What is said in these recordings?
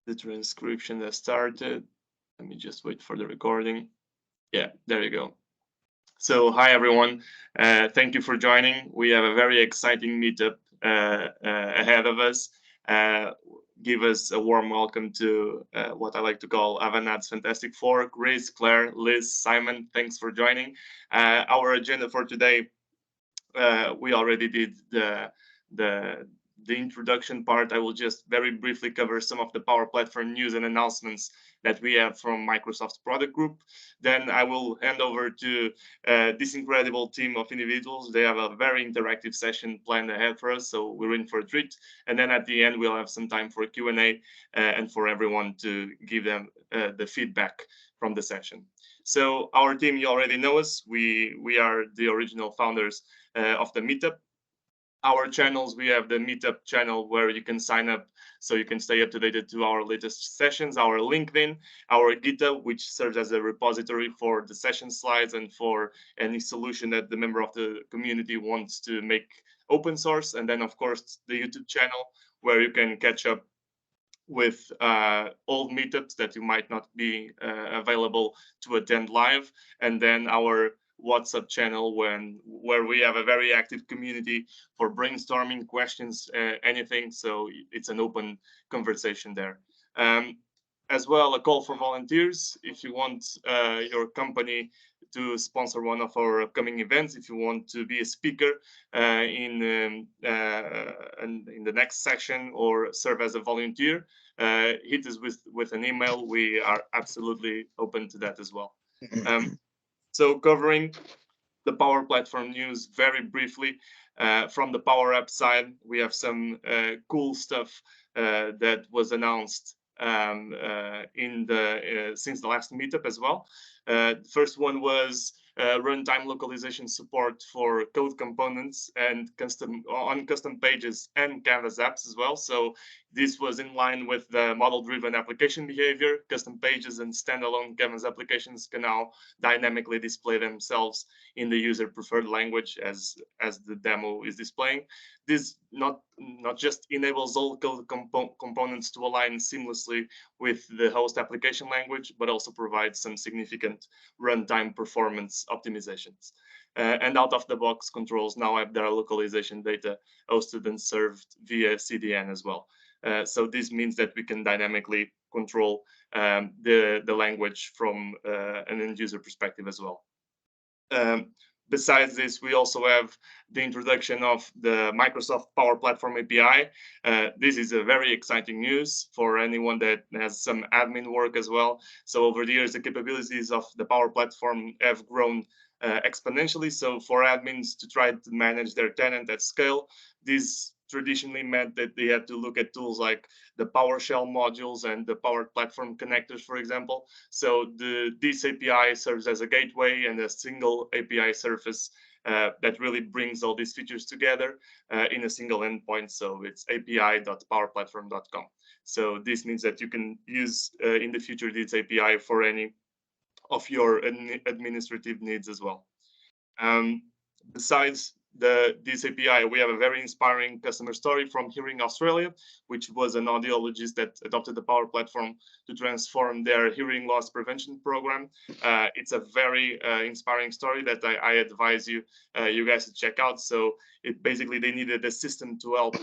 The transcription has started. Let me just wait for the recording. Yeah, there you go. So, hi everyone. Thank you for joining. We have a very exciting meetup ahead of us. Uh, give us a warm welcome to what I like to call Avanade's Fantastic Four. Grace, Claire, Liz, Simon, thanks for joining. Our agenda for today, we already did the the introduction part. I will just very briefly cover some of the Power Platform news and announcements that we have from Microsoft's product group. Then I will hand over to this incredible team of individuals. They have a very interactive session planned ahead for us, so we're in for a treat. And then at the end, we'll have some time for Q&A and for everyone to give them the feedback from the session. So our team, you already know us. We are the original founders of the Meetup. Our channels, we have the Meetup channel where you can sign up so you can stay up to date to our latest sessions, our LinkedIn, our GitHub, which serves as a repository for the session slides and for any solution that the member of the community wants to make open source. And then, of course, the YouTube channel where you can catch up with old meetups that you might not be available to attend live, and then our WhatsApp channel where we have a very active community for brainstorming questions, anything. So it's an open conversation there. As well, a call for volunteers. If you want your company to sponsor one of our upcoming events, if you want to be a speaker in the next session or serve as a volunteer, hit us with an email. We are absolutely open to that as well. So covering the Power Platform news very briefly. From the Power App side, we have some cool stuff that was announced since the last meetup as well. The first one was runtime localization support for code components and custom pages and Canvas apps as well. So this was in line with the model-driven application behavior. Custom pages and standalone Canvas applications can now dynamically display themselves in the user preferred language as the demo is displaying. This not just enables all code components to align seamlessly with the host application language, but also provides some significant runtime performance optimizations. And out-of-the-box controls now have their localization data hosted and served via CDN as well. So this means that we can dynamically control the language from an end user perspective as well. Besides this, we also have the introduction of the Microsoft Power Platform API. This is a very exciting news for anyone that has some admin work as well. So over the years, the capabilities of the Power Platform have grown exponentially. So for admins to try to manage their tenant at scale, this traditionally meant that they had to look at tools like the PowerShell modules and the Power Platform connectors, for example. So this API serves as a gateway and a single API surface that really brings all these features together in a single endpoint. So it's api.powerplatform.com. So this means that you can use in the future this API for any of your administrative needs as well. Besides this API, we have a very inspiring customer story from Hearing Australia, which was an audiologist that adopted the Power Platform to transform their hearing loss prevention program. It's a very inspiring story that I advise you guys to check out. So basically they needed a system to help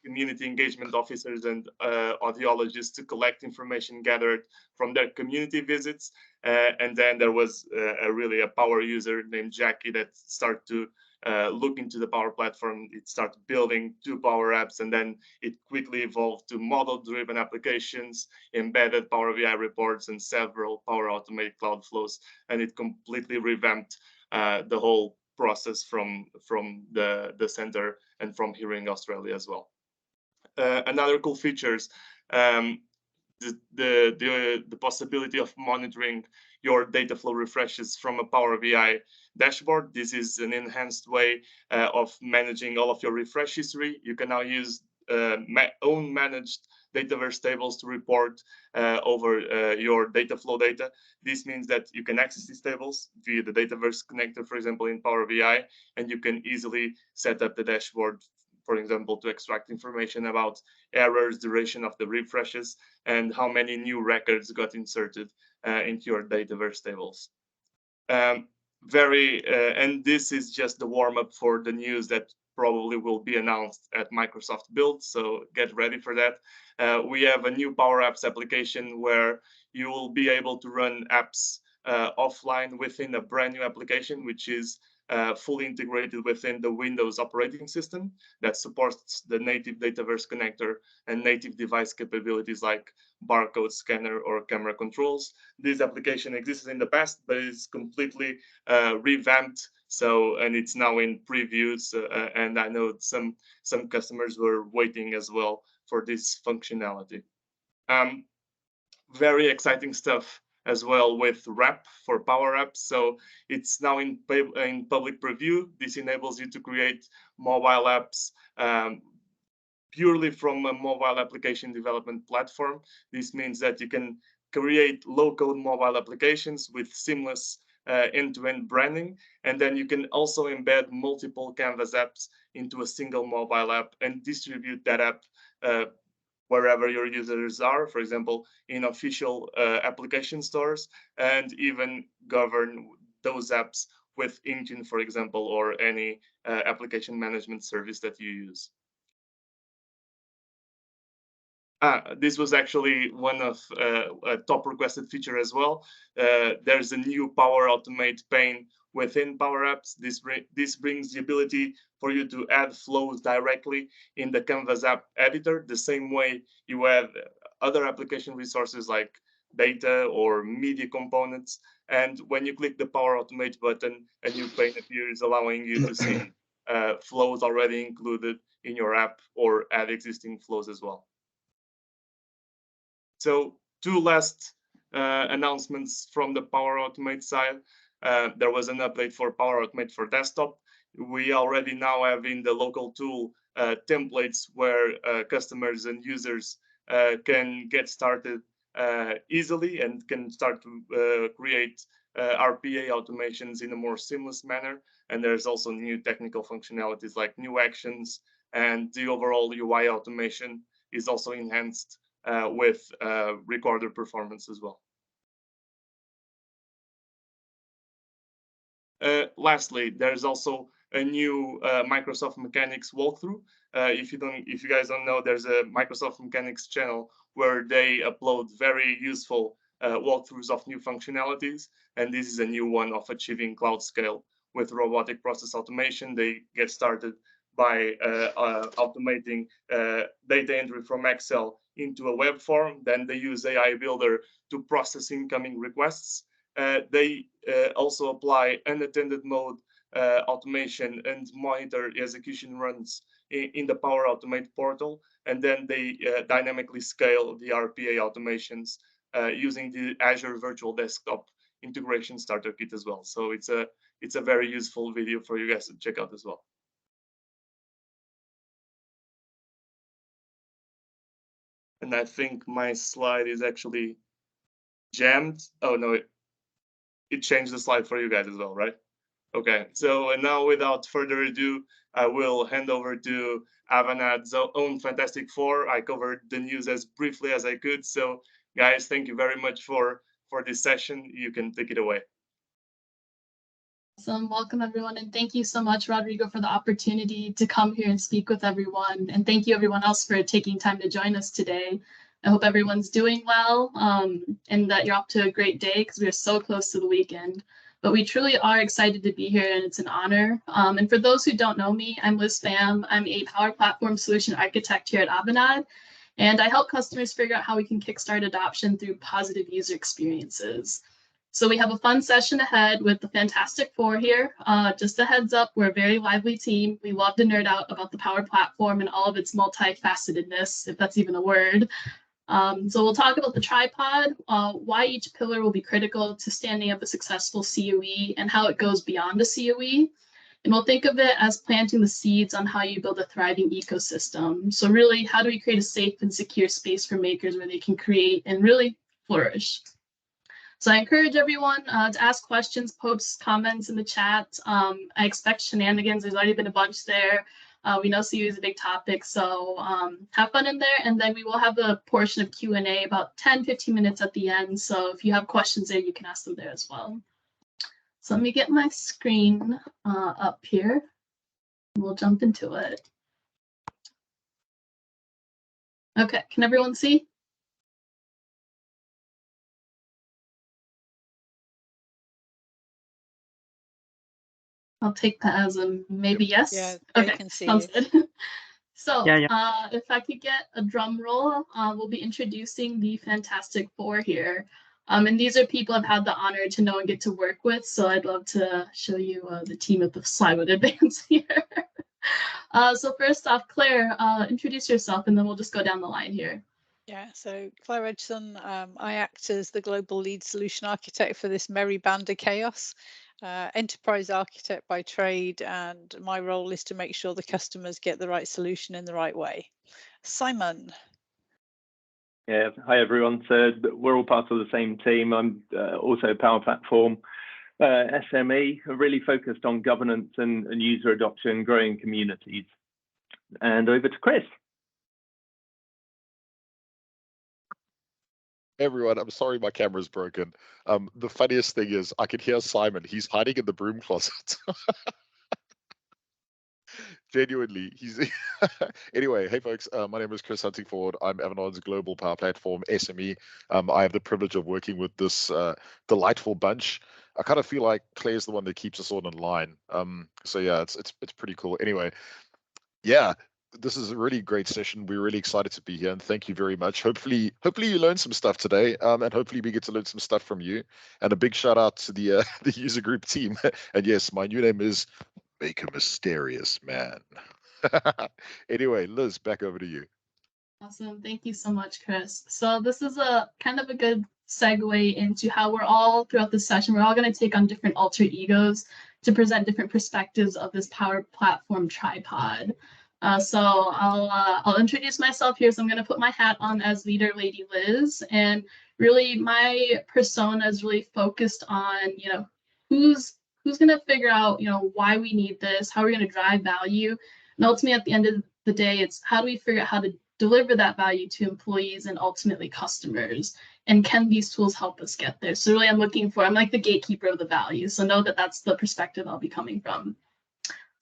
community engagement officers and audiologists to collect information gathered from their community visits. And then there was really a power user named Jackie that started to look into the Power Platform. It started building 2 Power Apps, and then it quickly evolved to model-driven applications, embedded Power BI reports, and several Power Automate cloud flows. And it completely revamped the whole process from the center and from Hearing Australia as well. Another cool features, the possibility of monitoring your data flow refreshes from a Power BI dashboard. This is an enhanced way of managing all of your refresh history. You can now use own managed Dataverse tables to report over your data flow data. This means that you can access these tables via the Dataverse connector, for example, in Power BI, and you can easily set up the dashboard for example, to extract information about errors, duration of the refreshes, and how many new records got inserted into your Dataverse tables. And this is just the warm-up for the news that probably will be announced at Microsoft Build, so get ready for that. We have a new Power Apps application where you will be able to run apps offline within a brand new application, which is fully integrated within the Windows operating system that supports the native Dataverse connector and native device capabilities like barcode scanner or camera controls. This application existed in the past, but it's completely revamped. So, and it's now in previews, and I know some customers were waiting as well for this functionality. Very exciting stuff as well with Wrap for Power Apps. So it's now in public preview. This enables you to create mobile apps purely from a mobile application development platform. This means that you can create low-code mobile applications with seamless end-to-end branding, and then you can also embed multiple Canvas apps into a single mobile app and distribute that app wherever your users are, for example, in official application stores, and even govern those apps with Intune, for example, or any application management service that you use. This was actually one of a top requested feature as well. There's a new Power Automate pane within Power Apps. This brings the ability for you to add flows directly in the Canvas app editor, the same way you have other application resources like data or media components. And when you click the Power Automate button, a new pane appears, allowing you to see flows already included in your app or add existing flows as well. So two last announcements from the Power Automate side. There was an update for Power Automate for desktop. We already now have in the local tool templates where customers and users can get started easily and can start to create RPA automations in a more seamless manner. And there's also new technical functionalities like new actions, and the overall UI automation is also enhanced with recorder performance as well. Lastly, there's also a new Microsoft Mechanics walkthrough. If you guys don't know, there's a Microsoft Mechanics channel where they upload very useful walkthroughs of new functionalities, and this is a new one of achieving cloud scale with robotic process automation. They get started by automating data entry from Excel into a web form. Then they use AI Builder to process incoming requests. They also apply unattended mode automation and monitor execution runs in the Power Automate portal. And then they dynamically scale the RPA automations using the Azure Virtual Desktop Integration Starter Kit as well. So it's a very useful video for you guys to check out as well. And I think my slide is actually jammed. Oh no, it changed the slide for you guys as well, right? Okay, so and now without further ado, I will hand over to Avanade's own Fantastic Four. I covered the news as briefly as I could. So guys, thank you very much for this session. You can take it away. Awesome. Welcome, everyone. And thank you so much, Rodrigo, for the opportunity to come here and speak with everyone. And thank you, everyone else, for taking time to join us today. I hope everyone's doing well and that you're off to a great day because we are so close to the weekend. But we truly are excited to be here, and it's an honor. And for those who don't know me, I'm Liz Pham. I'm a Power Platform Solution Architect here at Avanade, and I help customers figure out how we can kickstart adoption through positive user experiences. So we have a fun session ahead with the Fantastic Four here. Just a heads up, we're a very lively team. We love to nerd out about the Power Platform and all of its multifacetedness, if that's even a word. So we'll talk about the tripod, why each pillar will be critical to standing up a successful COE and how it goes beyond a COE. And we'll think of it as planting the seeds on how you build a thriving ecosystem. So really, how do we create a safe and secure space for makers where they can create and really flourish? So I encourage everyone to ask questions, post comments in the chat. I expect shenanigans. There's already been a bunch there. We know COE is a big topic, so have fun in there. And then we will have a portion of Q&A about 10-15 minutes at the end. So if you have questions there, you can ask them there as well. So let me get my screen up here. We'll jump into it. Okay, can everyone see? I'll take that as a maybe yes. Yeah, okay, can see sounds you. good. So Yeah. if I could get a drum roll, we'll be introducing the Fantastic Four here. And these are people I've had the honor to know and get to work with. So I'd love to show you the team if the slide would advance here. So first off, Claire, introduce yourself and then we'll just go down the line here. Yeah, so Claire Edgson, I act as the global lead solution architect for this merry band of chaos. Enterprise architect by trade, and my role is to make sure the customers get the right solution in the right way. Simon. Yeah, hi everyone. So we're all part of the same team. I'm also Power Platform SME, really focused on governance and user adoption, growing communities. And over to Chris. Hey everyone, I'm sorry my camera's broken. The funniest thing is I can hear Simon. He's hiding in the broom closet. Genuinely, he's anyway. Hey folks, my name is Chris Huntingford. I'm Avanade's global Power Platform SME. I have the privilege of working with this delightful bunch. I kind of feel like Claire's the one that keeps us all in line. So yeah, it's pretty cool. Anyway, yeah, this is a really great session. We're really excited to be here, and thank you very much. Hopefully you learned some stuff today, and hopefully we get to learn some stuff from you. And a big shout out to the the user group team. And yes, my new name is Make a Mysterious Man. Anyway, Liz, back over to you. Awesome. Thank you so much, Chris. So this is a kind of a good segue into how we're all throughout this session. We're all going to take on different alter egos to present different perspectives of this Power Platform tripod. So I'll introduce myself here. So I'm going to put my hat on as leader Lady Liz, and really my persona is really focused on, you know, who's going to figure out, you know, why we need this, how we're going to drive value, and ultimately at the end of the day, it's how do we figure out how to deliver that value to employees and ultimately customers, and can these tools help us get there? So really I'm like the gatekeeper of the value, so know that that's the perspective I'll be coming from.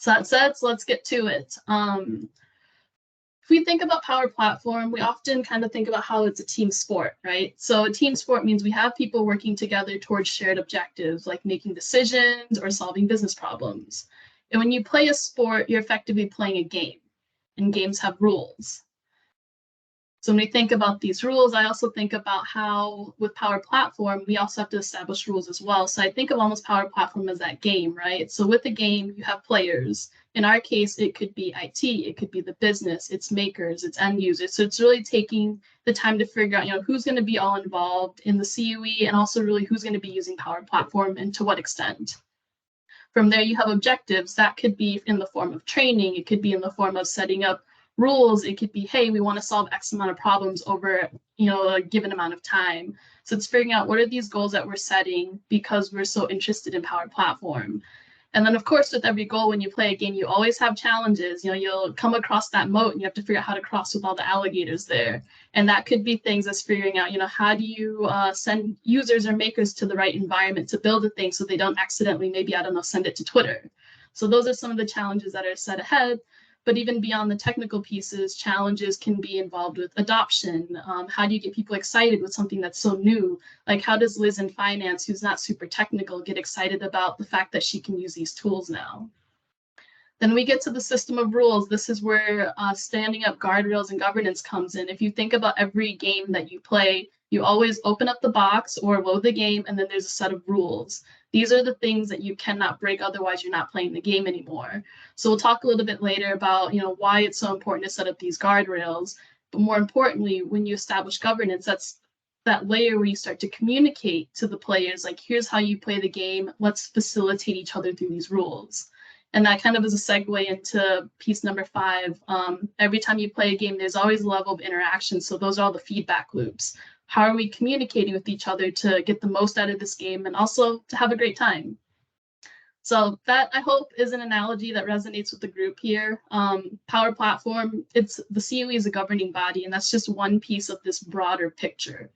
So that said, so let's get to it. If we think about Power Platform, we often kind of think about how it's a team sport, right? So a team sport means we have people working together towards shared objectives like making decisions or solving business problems. And when you play a sport, you're effectively playing a game, and games have rules. So when we think about these rules, I also think about how with Power Platform, we also have to establish rules as well. So I think of almost Power Platform as that game, right? So with the game, you have players. In our case, it could be IT, it could be the business, it's makers, it's end users. So it's really taking the time to figure out, you know, who's going to be all involved in the COE, and also really who's going to be using Power Platform and to what extent. From there, you have objectives. That could be in the form of training. It could be in the form of setting up rules. It could be, hey, we want to solve X amount of problems over, you know, a given amount of time. So it's figuring out what are these goals that we're setting because we're so interested in Power Platform. And then, of course, with every goal, when you play a game, you always have challenges. You know, you'll come across that moat and you have to figure out how to cross with all the alligators there. And that could be things as figuring out, you know, how do you send users or makers to the right environment to build a thing so they don't accidentally, maybe, I don't know, send it to Twitter. So those are some of the challenges that are set ahead. But even beyond the technical pieces, challenges can be involved with adoption. How do you get people excited with something that's so new? Like, how does Liz in finance, who's not super technical, get excited about the fact that she can use these tools now? Then we get to the system of rules. This is where standing up guardrails and governance comes in. If you think about every game that you play, you always open up the box or load the game, and then there's a set of rules. These are the things that you cannot break, otherwise you're not playing the game anymore. So we'll talk a little bit later about, you know, why it's so important to set up these guardrails. But more importantly, when you establish governance, that's that layer where you start to communicate to the players, like, here's how you play the game. Let's facilitate each other through these rules. And that kind of is a segue into piece number 5. Every time you play a game, there's always a level of interaction. So those are all the feedback loops. How are we communicating with each other to get the most out of this game and also to have a great time? So that, I hope, is an analogy that resonates with the group here. Power Platform, it's the COE is a governing body, and that's just one piece of this broader picture.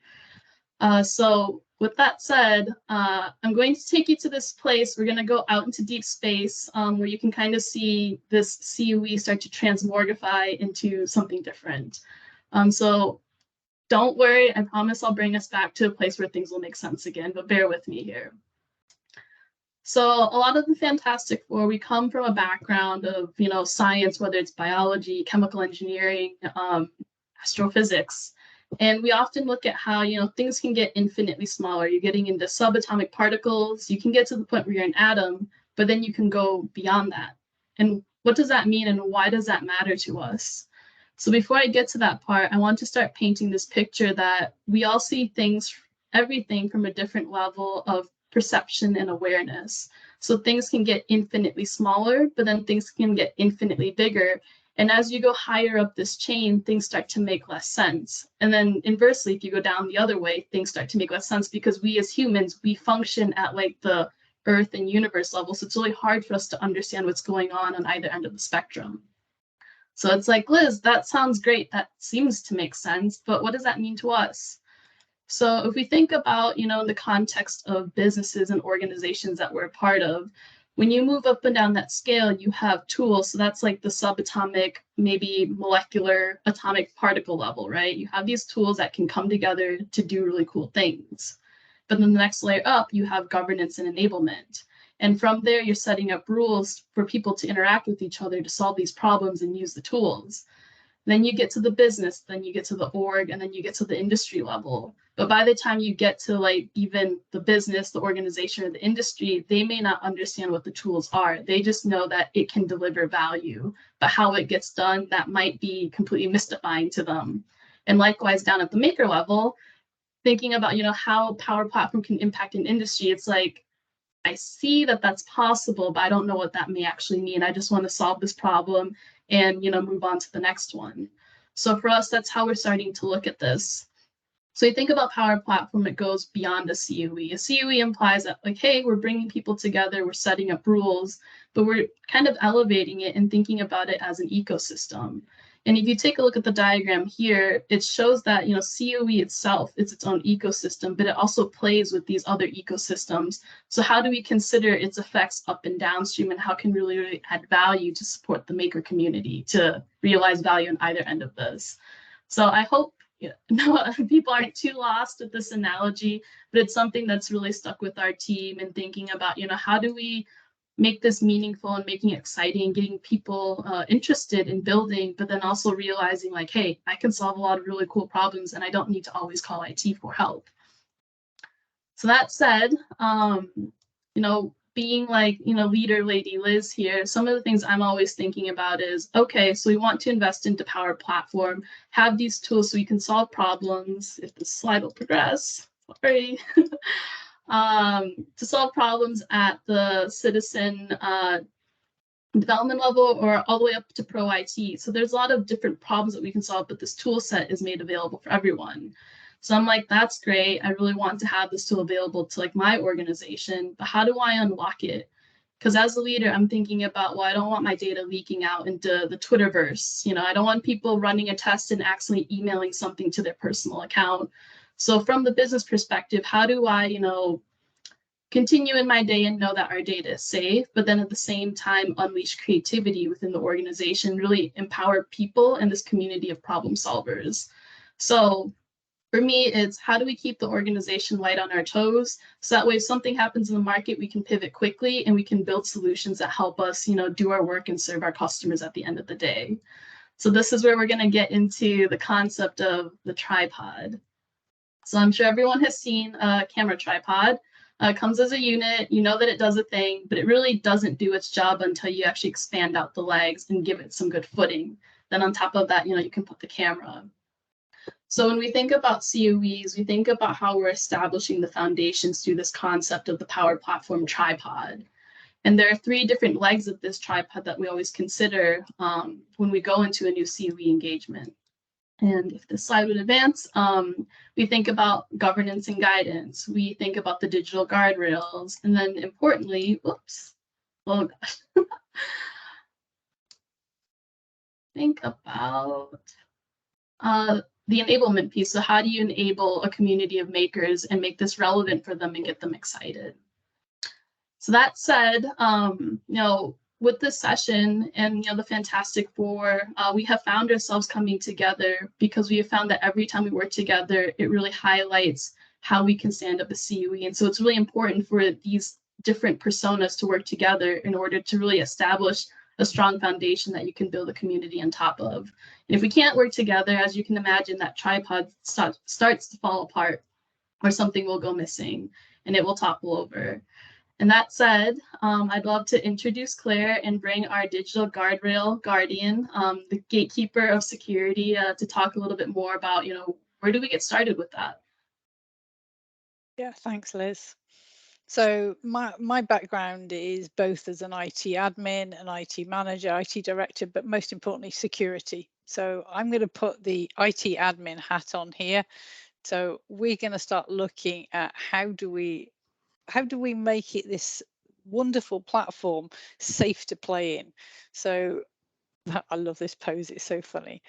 So with that said, I'm going to take you to this place. We're going to go out into deep space where you can kind of see this COE start to transmorgify into something different. So don't worry, I promise I'll bring us back to a place where things will make sense again, but bear with me here. So a lot of the Fantastic Four, we come from a background of, science, whether it's biology, chemical engineering, astrophysics. And we often look at how, things can get infinitely smaller. You're getting into subatomic particles. You can get to the point where you're an atom, but then you can go beyond that. And what does that mean, and why does that matter to us? So before I get to that part, I want to start painting this picture that we all see things, everything from a different level of perception and awareness. So things can get infinitely smaller, but then things can get infinitely bigger. And as you go higher up this chain, things start to make less sense. And then inversely, if you go down the other way, things start to make less sense because we as humans, we function at like the Earth and universe level. So it's really hard for us to understand what's going on either end of the spectrum. So it's like, Liz, that sounds great. That seems to make sense, but what does that mean to us? So if we think about, in the context of businesses and organizations that we're a part of, when you move up and down that scale, you have tools. So that's like the subatomic, maybe molecular atomic particle level, right? You have these tools that can come together to do really cool things. But then the next layer up, you have governance and enablement. And from there, you're setting up rules for people to interact with each other to solve these problems and use the tools. Then you get to the business, then you get to the org, and then you get to the industry level. But by the time you get to like even the business, the organization, or the industry, they may not understand what the tools are. They just know that it can deliver value, but how it gets done, that might be completely mystifying to them. And likewise, down at the maker level, thinking about, how Power Platform can impact an industry, it's like, I see that that's possible, but I don't know what that may actually mean. I just want to solve this problem and, move on to the next one. So for us, that's how we're starting to look at this. So you think about Power Platform, it goes beyond a COE. A COE implies that like, hey, we're bringing people together, we're setting up rules, but we're kind of elevating it and thinking about it as an ecosystem. And if you take a look at the diagram here, it shows that, COE itself is its own ecosystem, but it also plays with these other ecosystems. So how do we consider its effects up and downstream, and how can we really add value to support the maker community to realize value on either end of this? So I hope people aren't too lost with this analogy, but it's something that's really stuck with our team and thinking about, how do we make this meaningful and making it exciting and getting people interested in building, but then also realizing like, hey, I can solve a lot of really cool problems and I don't need to always call IT for help. So that said, being like, leader lady Liz here, some of the things I'm always thinking about is, okay, so we want to invest into Power Platform, have these tools so we can solve problems. If the slide will progress, sorry. To solve problems at the citizen development level or all the way up to pro IT. So there's a lot of different problems that we can solve, but this tool set is made available for everyone. So I'm like, that's great. I really want to have this tool available to like my organization, but how do I unlock it? Because as a leader, I'm thinking about, well, I don't want my data leaking out into the Twitterverse. I don't want people running a test and accidentally emailing something to their personal account. So from the business perspective, how do I, continue in my day and know that our data is safe, but then at the same time, unleash creativity within the organization, really empower people in this community of problem solvers. So for me, it's how do we keep the organization light on our toes? So that way, if something happens in the market, we can pivot quickly and we can build solutions that help us, do our work and serve our customers at the end of the day. So this is where we're going to get into the concept of the tripod. So I'm sure everyone has seen a camera tripod. It comes as a unit, that it does a thing, but it really doesn't do its job until you actually expand out the legs and give it some good footing. Then on top of that, you can put the camera. So when we think about COEs, we think about how we're establishing the foundations through this concept of the Power Platform tripod. And there are 3 different legs of this tripod that we always consider when we go into a new COE engagement. And if this slide would advance, we think about governance and guidance. We think about the digital guardrails. And then importantly, Oh gosh. Think about the enablement piece. So how do you enable a community of makers and make this relevant for them and get them excited? So that said, with this session and the Fantastic Four, we have found ourselves coming together because we have found that every time we work together, it really highlights how we can stand up a COE. And so it's really important for these different personas to work together in order to really establish a strong foundation that you can build a community on top of. And if we can't work together, as you can imagine, that tripod starts to fall apart, or something will go missing and it will topple over. And that said, I'd love to introduce Claire and bring our digital guardrail guardian, the gatekeeper of security, to talk a little bit more about, where do we get started with that? Yeah, thanks, Liz. So my background is both as an IT admin, an IT manager, IT director, but most importantly, security. So I'm going to put the IT admin hat on here. So we're going to start looking at how do we make it this wonderful platform safe to play in. So I love this pose, it's so funny.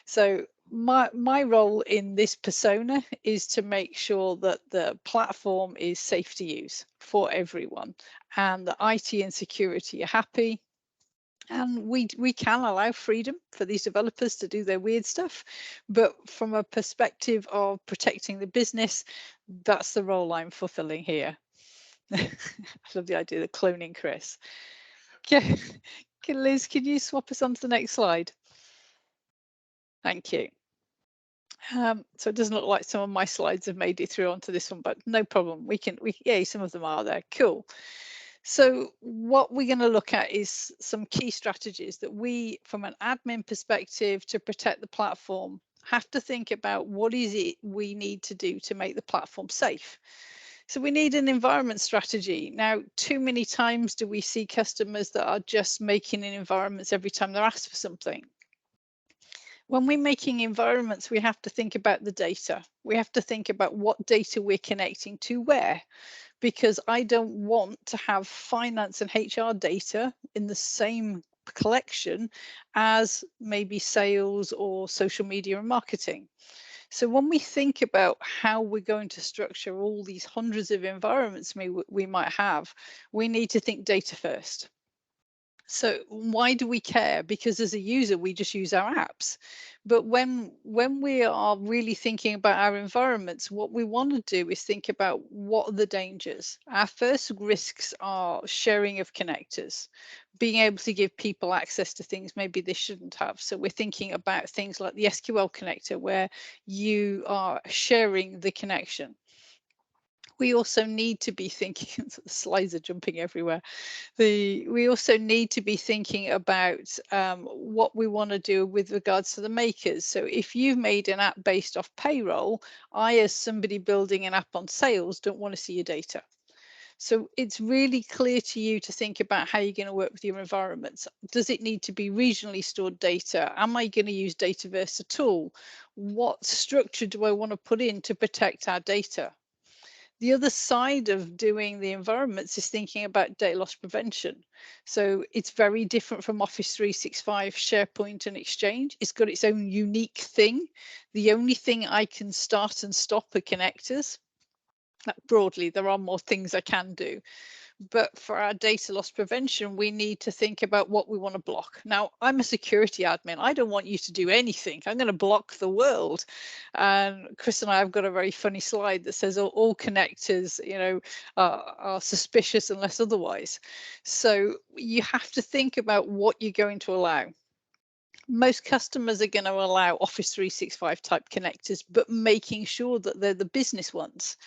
So my role in this persona is to make sure that the platform is safe to use for everyone, and the IT and security are happy. And we can allow freedom for these developers to do their weird stuff, but from a perspective of protecting the business, that's the role I'm fulfilling here. I love the idea of cloning Chris. Okay. Liz, can you swap us on to the next slide? Thank you. So it doesn't look like some of my slides have made it through onto this one, but no problem. Yeah, some of them are there. Cool. So what we're going to look at is some key strategies that we, from an admin perspective, to protect the platform, have to think about what is it we need to do to make the platform safe. So we need an environment strategy. Now, too many times do we see customers that are just making environments every time they're asked for something. When we're making environments, we have to think about the data. We have to think about what data we're connecting to where, because I don't want to have finance and HR data in the same collection as maybe sales or social media and marketing. So when we think about how we're going to structure all these hundreds of environments we might have, we need to think data first. So why do we care? Because as a user, we just use our apps. But when we are really thinking about our environments, what we want to do is think about what are the dangers. Our first risks are sharing of connectors, being able to give people access to things maybe they shouldn't have. So we're thinking about things like the SQL connector, where you are sharing the connection. We also need to be thinking, the slides are jumping everywhere. We also need to be thinking about what we want to do with regards to the makers. So if you've made an app based off payroll, I, as somebody building an app on sales, don't want to see your data. So it's really clear to you to think about how you're going to work with your environments. Does it need to be regionally stored data? Am I going to use Dataverse at all? What structure do I want to put in to protect our data? The other side of doing the environments is thinking about data loss prevention. So it's very different from Office 365, SharePoint and Exchange. It's got its own unique thing. The only thing I can start and stop are connectors. Broadly, there are more things I can do. But for our data loss prevention, we need to think about what we want to block. Now, I'm a security admin. I don't want you to do anything. I'm going to block the world. And Chris and I have got a very funny slide that says all connectors, are suspicious unless otherwise. So you have to think about what you're going to allow. Most customers are going to allow Office 365 type connectors, but making sure that they're the business ones.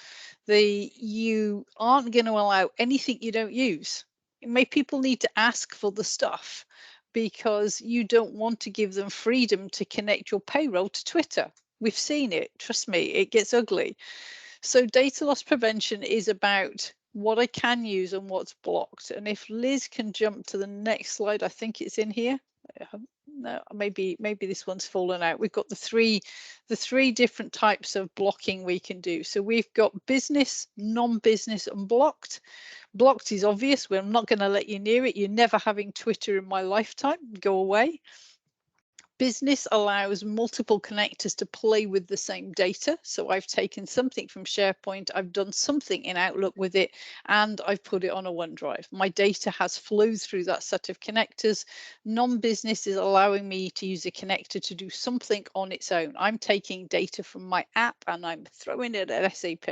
You aren't going to allow anything you don't use. People need to ask for the stuff because you don't want to give them freedom to connect your payroll to Twitter. We've seen it. Trust me, it gets ugly. So data loss prevention is about what I can use and what's blocked. And if Liz can jump to the next slide, I think it's in here. no, maybe this one's fallen out. We've got the three different types of blocking we can do. So we've got business, non-business, and blocked. Blocked is obvious. I'm not going to let you near it. You're never having Twitter in my lifetime. Go away. Business allows multiple connectors to play with the same data. So I've taken something from SharePoint, I've done something in Outlook with it, and I've put it on a OneDrive. My data has flowed through that set of connectors. Non-business is allowing me to use a connector to do something on its own. I'm taking data from my app and I'm throwing it at SAP.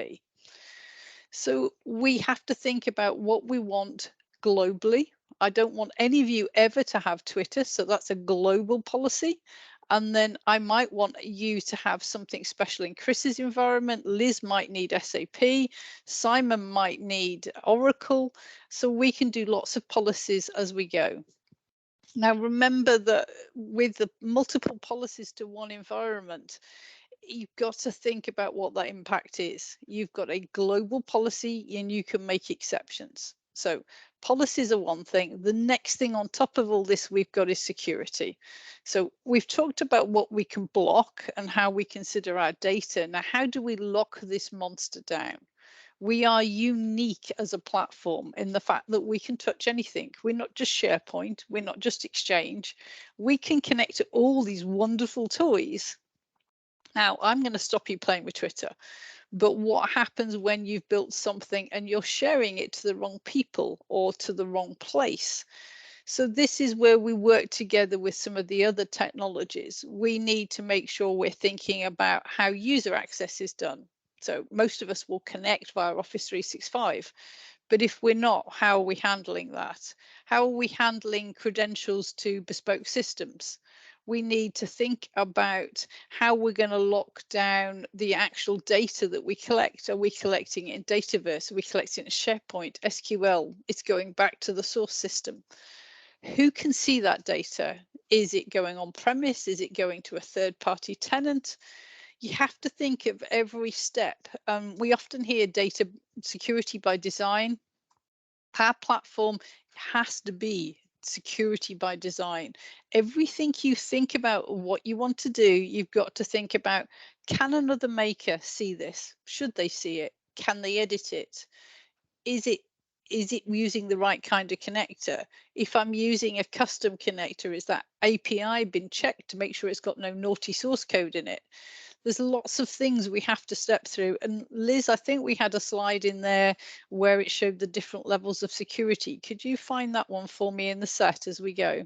So we have to think about what we want globally. I don't want any of you ever to have Twitter, so that's a global policy. And then I might want you to have something special in Chris's environment. Liz might need SAP. Simon might need Oracle. So we can do lots of policies as we go. Now, remember that with the multiple policies to one environment, you've got to think about what that impact is. You've got a global policy and you can make exceptions. So policies are one thing. The next thing on top of all this we've got is security. So we've talked about what we can block and how we consider our data. Now, how do we lock this monster down? We are unique as a platform in the fact that we can touch anything. We're not just SharePoint. We're not just Exchange. We can connect to all these wonderful toys. Now, I'm going to stop you playing with Twitter, but what happens when you've built something and you're sharing it to the wrong people or to the wrong place? So this is where we work together with some of the other technologies. We need to make sure we're thinking about how user access is done. So most of us will connect via Office 365. But if we're not, how are we handling that? How are we handling credentials to bespoke systems? We need to think about how we're going to lock down the actual data that we collect. Are we collecting it in Dataverse? Are we collecting it in SharePoint, SQL? It's going back to the source system. Who can see that data? Is it going on premise? Is it going to a third-party tenant? You have to think of every step. We often hear data security by design. Our platform has to be security by design. Everything you think about what you want to do, you've got to think about, can another maker see this? Should they see it? Can they edit it? Is it using the right kind of connector? If I'm using a custom connector, is that API been checked to make sure it's got no naughty source code in it? There's lots of things we have to step through. And Liz, I think we had a slide in there where it showed the different levels of security. Could you find that one for me in the set as we go?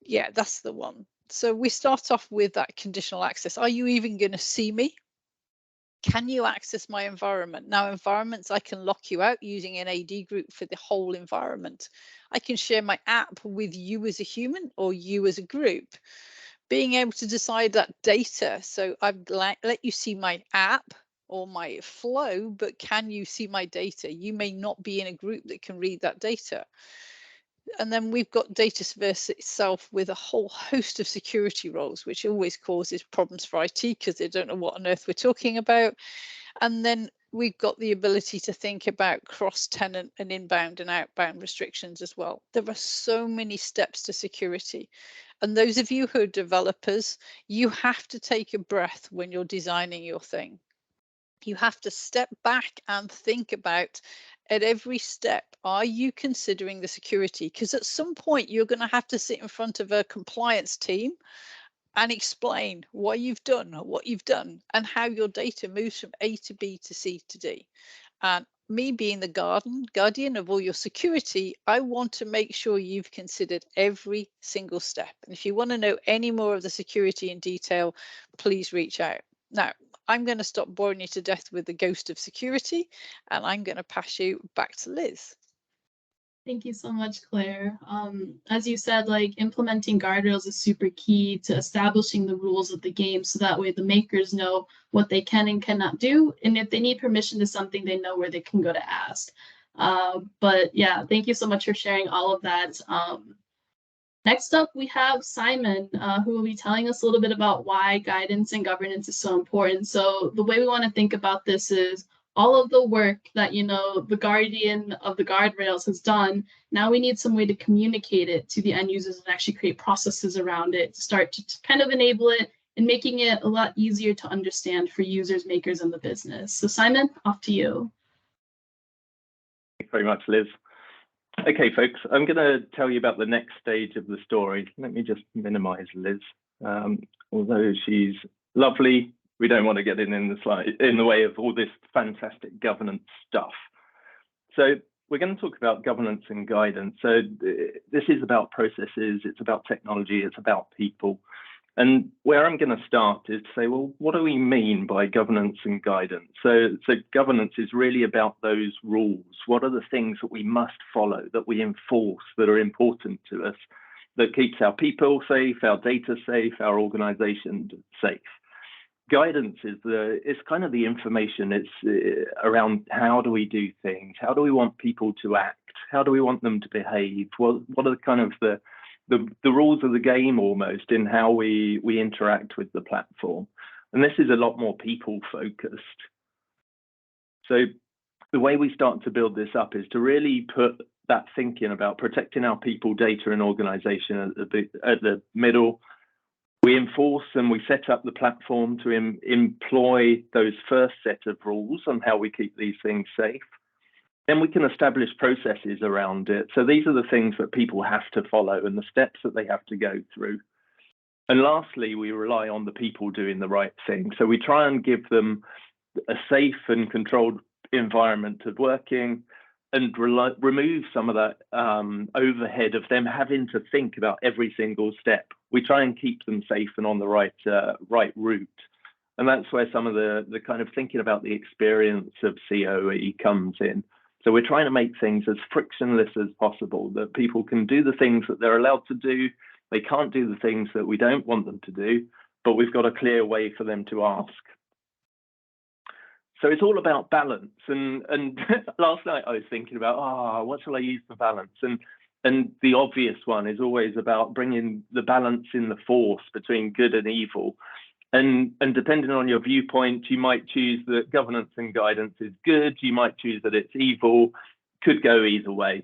Yeah, that's the one. So we start off with that conditional access. Are you even going to see me? Can you access my environment? Now, environments, I can lock you out using an AD group for the whole environment. I can share my app with you as a human or you as a group. Being able to decide that data. So I've let you see my app or my flow, but can you see my data? You may not be in a group that can read that data. And then we've got Dataverse itself with a whole host of security roles, which always causes problems for IT because they don't know what on earth we're talking about. And then we've got the ability to think about cross-tenant and inbound and outbound restrictions as well. There are so many steps to security. And those of you who are developers, you have to take a breath when you're designing your thing. You have to step back and think about, at every step, are you considering the security? Because at some point you're going to have to sit in front of a compliance team and explain what you've done, and how your data moves from A to B to C to D. And me being the guardian of all your security, I want to make sure you've considered every single step. And if you want to know any more of the security in detail, please reach out. Now, I'm going to stop boring you to death with the ghost of security, and I'm going to pass you back to Liz. Thank you so much, Claire. As you said, like implementing guardrails is super key to establishing the rules of the game, so that way the makers know what they can and cannot do, and if they need permission to something, they know where they can go to ask. But yeah, thank you so much for sharing all of that. Next up, we have Simon, who will be telling us a little bit about why guidance and governance is so important. So the way we want to think about this is all of the work that, the guardian of the guardrails has done. Now we need some way to communicate it to the end users and actually create processes around it to start to kind of enable it and making it a lot easier to understand for users, makers, and the business. So Simon, off to you. Thanks very much, Liz. Okay, folks, I'm going to tell you about the next stage of the story. Let me just minimize Liz. Although she's lovely, we don't want to get in the way of all this fantastic governance stuff. So we're going to talk about governance and guidance. So this is about processes, it's about technology, it's about people. And where I'm going to start is to say, well, what do we mean by governance and guidance? So governance is really about those rules. What are the things that we must follow, that we enforce, that are important to us, that keeps our people safe, our data safe, our organization safe? Guidance is kind of the information. It's around how do we do things? How do we want people to act? How do we want them to behave? What are kind of the rules of the game almost in how we interact with the platform? And this is a lot more people focused. So the way we start to build this up is to really put that thinking about protecting our people, data, and organization at the middle. We enforce and we set up the platform to employ those first set of rules on how we keep these things safe. Then we can establish processes around it. So these are the things that people have to follow and the steps that they have to go through. And lastly, we rely on the people doing the right thing. So we try and give them a safe and controlled environment of working and remove some of that overhead of them having to think about every single step. We try and keep them safe and on the right route. And that's where some of the kind of thinking about the experience of COE comes in. So we're trying to make things as frictionless as possible, that people can do the things that they're allowed to do. They can't do the things that we don't want them to do, but we've got a clear way for them to ask. So it's all about balance. And last night I was thinking about, what shall I use for balance? And the obvious one is always about bringing the balance in the force between good and evil. And depending on your viewpoint, you might choose that governance and guidance is good. You might choose that it's evil. Could go either way.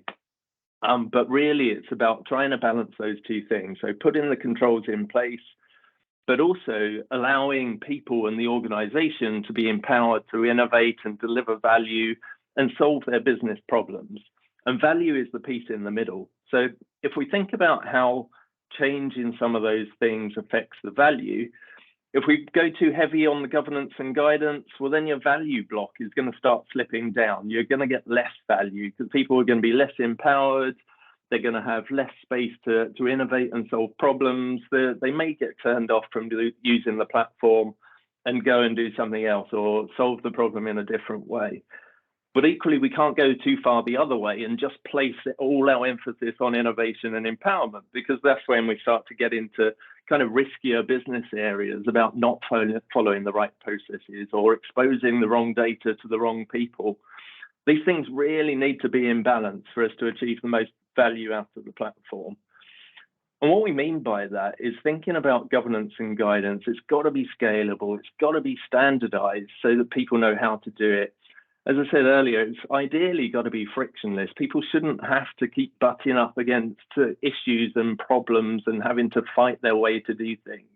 But really, it's about trying to balance those two things. So putting the controls in place, but also allowing people and the organization to be empowered to innovate and deliver value and solve their business problems. And value is the piece in the middle. So if we think about how change in some of those things affects the value, if we go too heavy on the governance and guidance, well, then your value block is going to start slipping down. You're going to get less value because people are going to be less empowered. They're going to have less space to innovate and solve problems. They may get turned off from using the platform and go and do something else or solve the problem in a different way. But equally, we can't go too far the other way and just place all our emphasis on innovation and empowerment, because that's when we start to get into kind of riskier business areas about not following the right processes or exposing the wrong data to the wrong people. These things really need to be in balance for us to achieve the most value out of the platform. And what we mean by that is thinking about governance and guidance. It's got to be scalable. It's got to be standardized so that people know how to do it. As I said earlier, it's ideally got to be frictionless. People shouldn't have to keep butting up against issues and problems and having to fight their way to do things.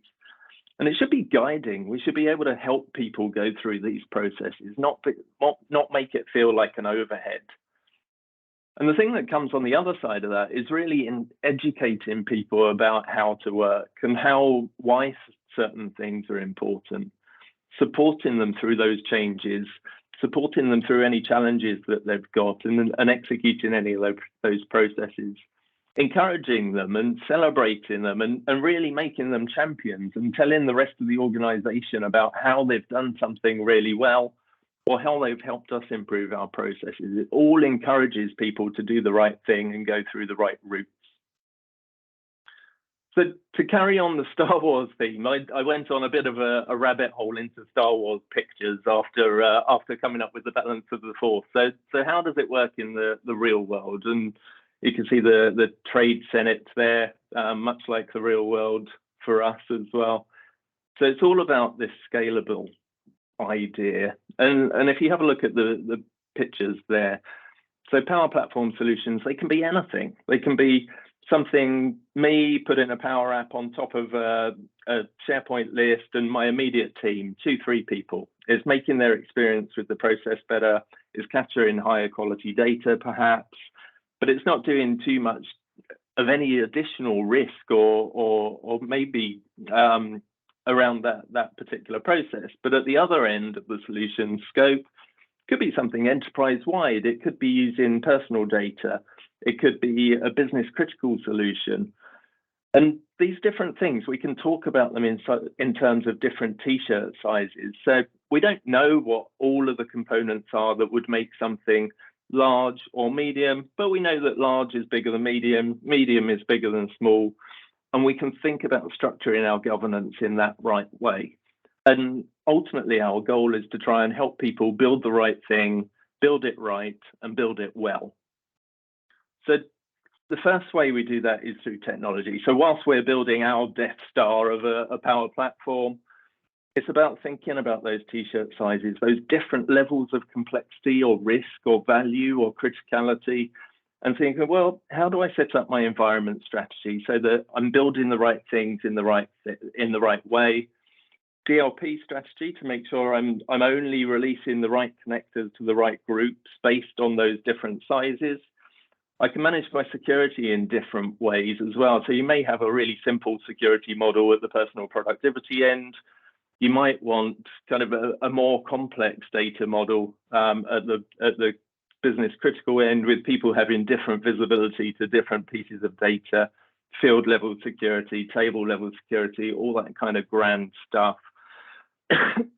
And it should be guiding. We should be able to help people go through these processes, not make it feel like an overhead. And the thing that comes on the other side of that is really in educating people about how to work and why certain things are important, supporting them through those changes, supporting them through any challenges that they've got, and executing any of those processes, encouraging them and celebrating them and really making them champions and telling the rest of the organization about how they've done something really well or how they've helped us improve our processes. It all encourages people to do the right thing and go through the right routes. So to carry on the Star Wars theme, I went on a bit of a rabbit hole into Star Wars pictures after coming up with the balance of the Force. So how does it work in the real world? And you can see the trade senate there, much like the real world for us as well. So it's all about this scalable idea. And if you have a look at the pictures there, so Power Platform solutions, they can be anything. They can be something, me putting a Power App on top of a SharePoint list, and my immediate team, 2-3 people, is making their experience with the process better, is capturing higher quality data perhaps, but it's not doing too much of any additional risk or maybe around that particular process. But at the other end of the solution scope, could be something enterprise-wide. It could be using personal data. It could be a business critical solution. And these different things, we can talk about them in terms of different t-shirt sizes. So we don't know what all of the components are that would make something large or medium, but we know that large is bigger than medium, medium is bigger than small, and we can think about structuring our governance in that right way. And ultimately, our goal is to try and help people build the right thing, build it right, and build it well. So the first way we do that is through technology. So whilst we're building our Death Star of a Power Platform, it's about thinking about those t-shirt sizes, those different levels of complexity or risk or value or criticality, and thinking, well, how do I set up my environment strategy so that I'm building the right things in the right way? DLP strategy to make sure I'm only releasing the right connectors to the right groups based on those different sizes. I can manage my security in different ways as well. So you may have a really simple security model at the personal productivity end. You might want kind of a more complex data model at the business critical end, with people having different visibility to different pieces of data, field level security, table level security, all that kind of grand stuff.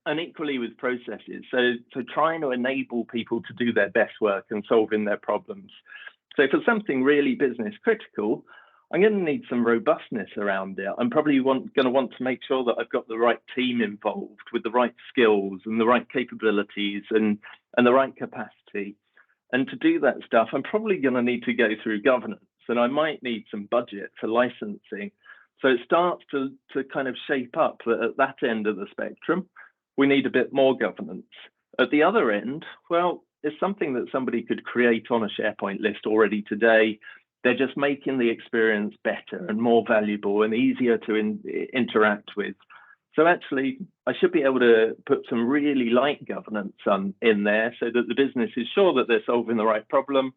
And equally with processes. So trying to enable people to do their best work and solving their problems. So for something really business critical, I'm going to need some robustness around it. I'm probably going to want to make sure that I've got the right team involved with the right skills and the right capabilities and the right capacity. And to do that stuff, I'm probably going to need to go through governance, and I might need some budget for licensing. So it starts to kind of shape up that at that end of the spectrum, we need a bit more governance. At the other end, well, it's something that somebody could create on a SharePoint list already today. They're just making the experience better and more valuable and easier to interact with. So actually, I should be able to put some really light governance in there so that the business is sure that they're solving the right problem,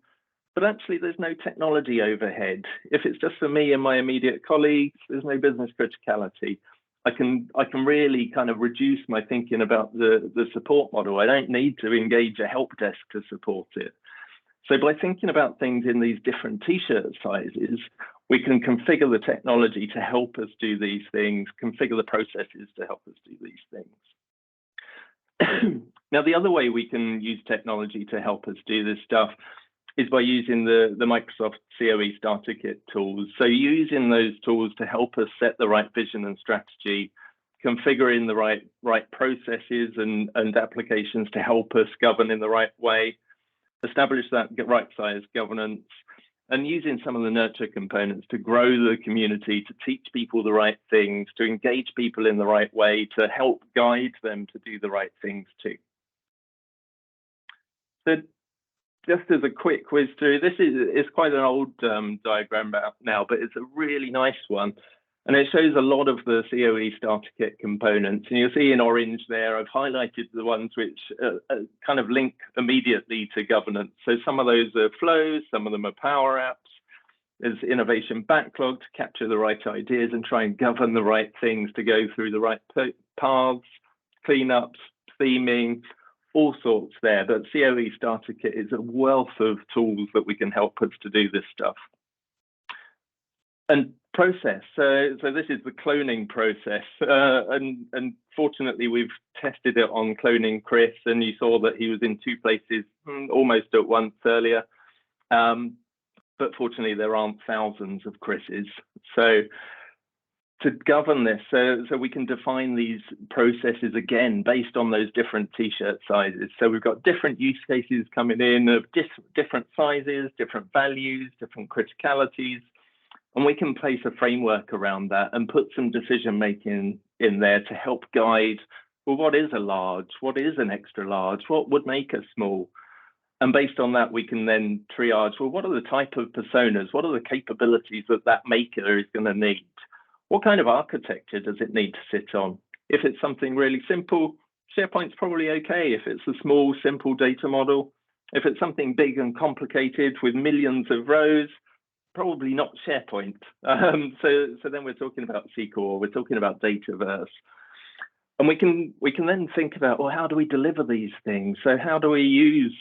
but actually there's no technology overhead. If it's just for me and my immediate colleagues, there's no business criticality. I can really kind of reduce my thinking about the support model. I don't need to engage a help desk to support it. So by thinking about things in these different t-shirt sizes, we can configure the technology to help us do these things, configure the processes to help us do these things. Now, the other way we can use technology to help us do this stuff is by using the Microsoft COE Starter Kit tools. So using those tools to help us set the right vision and strategy, configuring the right processes and applications to help us govern in the right way, establish that right size governance, and using some of the nurture components to grow the community, to teach people the right things, to engage people in the right way, to help guide them to do the right things too. So just as a quick whiz through, this is quite an old diagram now, but it's a really nice one. And it shows a lot of the COE Starter Kit components. And you'll see in orange there, I've highlighted the ones which kind of link immediately to governance. So some of those are flows, some of them are Power Apps. There's innovation backlog to capture the right ideas and try and govern the right things to go through the right paths, cleanups, theming, all sorts there. But COE Starter Kit is a wealth of tools that we can help us to do this stuff. And process. So this is the cloning process. And fortunately, we've tested it on cloning Chris, and you saw that he was in 2 places almost at once earlier. But fortunately, there aren't thousands of Chris's. So to govern this, so we can define these processes again based on those different t-shirt sizes. So we've got different use cases coming in of different sizes, different values, different criticalities. And we can place a framework around that and put some decision making in there to help guide well, what is a large? What is an extra large? What would make a small? And based on that, we can then triage, well, what are the type of personas? What are the capabilities that that maker is going to need? What kind of architecture does it need to sit on? If it's something really simple, SharePoint's probably okay. If it's a small, simple data model, if it's something big and complicated with millions of rows, probably not SharePoint. So then we're talking about SQL, or we're talking about Dataverse. And we can then think about, well, how do we deliver these things? So how do we use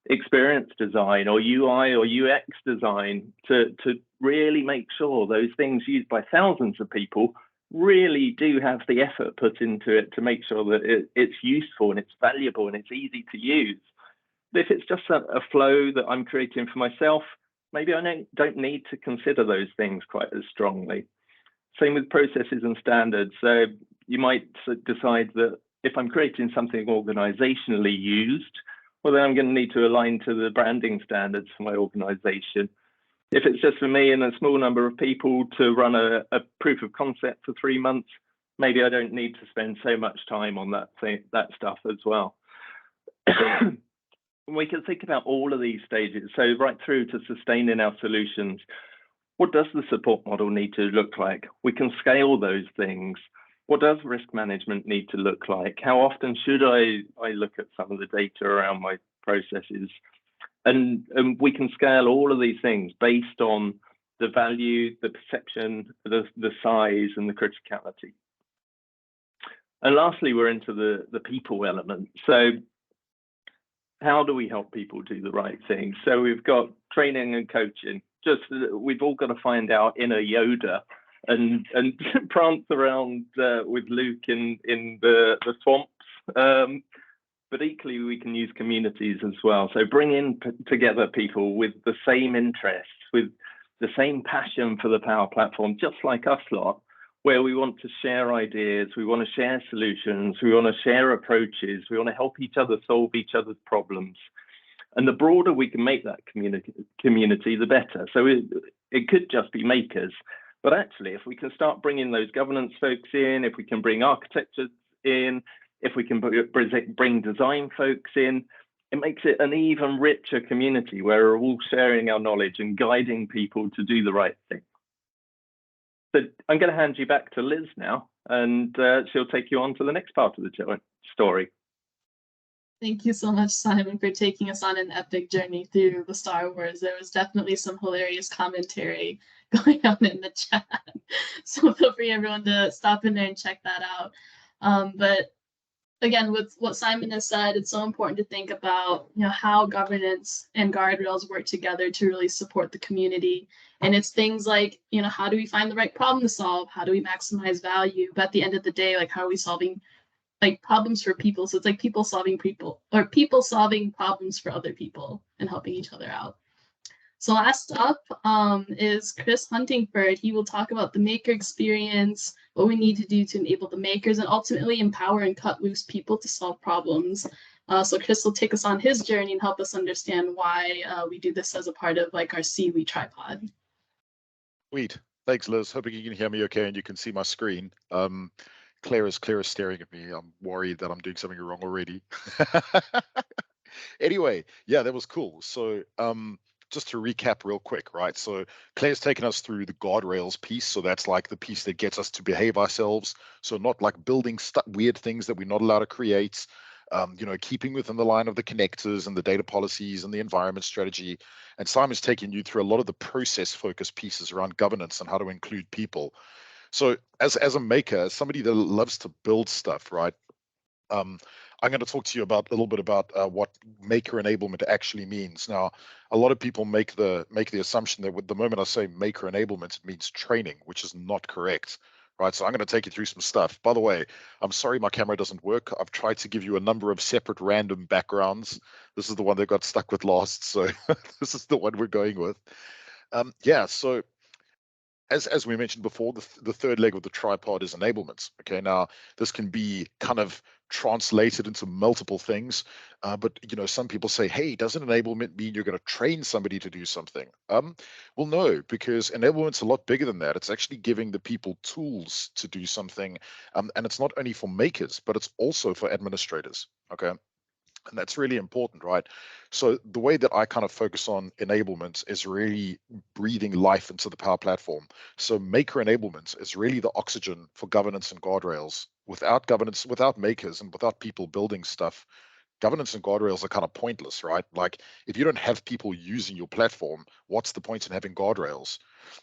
experience design or UI or UX design to really make sure those things used by thousands of people really do have the effort put into it to make sure that it's useful and it's valuable and it's easy to use. If it's just a flow that I'm creating for myself, maybe I don't need to consider those things quite as strongly. Same with processes and standards. So you might decide that if I'm creating something organizationally used, well, then I'm going to need to align to the branding standards for my organization. If it's just for me and a small number of people to run a proof of concept for 3 months, maybe I don't need to spend so much time on that stuff as well. We can think about all of these stages, so right through to sustaining our solutions. What does the support model need to look like? We can scale those things. What does risk management need to look like? How often should I look at some of the data around my processes? And we can scale all of these things based on the value, the perception, the size, and the criticality. And lastly, we're into the people element. So how do we help people do the right thing? So we've got training and coaching. We've all got to find our inner Yoda and prance around with Luke in the swamps. But equally, we can use communities as well. So bring in together people with the same interests, with the same passion for the Power Platform, just like us lot, where we want to share ideas, we want to share solutions, we want to share approaches, we want to help each other solve each other's problems. And the broader we can make that community, the better. So it could just be makers. But actually, if we can start bringing those governance folks in, if we can bring architects in, if we can bring design folks in, it makes it an even richer community where we're all sharing our knowledge and guiding people to do the right thing. So I'm going to hand you back to Liz now, and she'll take you on to the next part of the story. Thank you so much, Simon, for taking us on an epic journey through the Star Wars. There was definitely some hilarious commentary going on in the chat. So feel free, everyone, to stop in there and check that out. But again, with what Simon has said, it's so important to think about, how governance and guardrails work together to really support the community. And it's things like, how do we find the right problem to solve? How do we maximize value? But at the end of the day, how are we solving problems for people? So it's like people solving problems for other people and helping each other out. So last up is Chris Huntingford. He will talk about the maker experience, what we need to do to enable the makers, and ultimately empower and cut loose people to solve problems. So Chris will take us on his journey and help us understand why we do this as a part of our COE tripod. Sweet. Thanks, Liz. Hoping you can hear me okay and you can see my screen. Claire is staring at me. I'm worried that I'm doing something wrong already. Anyway, yeah, that was cool. So just to recap real quick, right? So Claire's taken us through the guardrails piece. So that's like the piece that gets us to behave ourselves. So not like building weird things that we're not allowed to create, keeping within the line of the connectors and the data policies and the environment strategy. And Simon's taken you through a lot of the process focused pieces around governance and how to include people. So as a maker, as somebody that loves to build stuff, right? I'm going to talk to you a little bit about what maker enablement actually means. Now, a lot of people make the assumption that with the moment I say maker enablement, it means training, which is not correct, right? So I'm going to take you through some stuff. By the way, I'm sorry my camera doesn't work. I've tried to give you a number of separate random backgrounds. This is the one that got stuck with last, so this is the one we're going with. So as we mentioned before, the third leg of the tripod is enablement. Okay, now this can be kind of translated into multiple things. But some people say, hey, doesn't enablement mean you're going to train somebody to do something? Well, no, because enablement's a lot bigger than that. It's actually giving the people tools to do something. And it's not only for makers, but it's also for administrators. Okay. And that's really important, right? So the way that I kind of focus on enablement is really breathing life into the Power Platform. So maker enablement is really the oxygen for governance and guardrails. Without governance, without makers and without people building stuff, governance and guardrails are kind of pointless, right? Like if you don't have people using your platform, what's the point in having guardrails?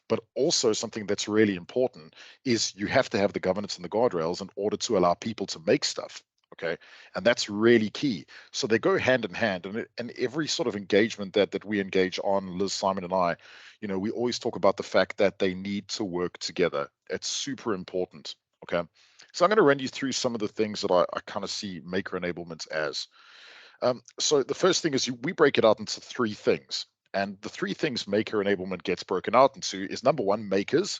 But also something that's really important is you have to have the governance and the guardrails in order to allow people to make stuff. Okay, and that's really key. So they go hand in hand, and every sort of engagement that we engage on, Liz, Simon, and I, we always talk about the fact that they need to work together. It's super important. Okay, so I'm going to run you through some of the things that I kind of see maker enablement as. So the first thing is we break it out into three things. And the three things maker enablement gets broken out into is number one, makers,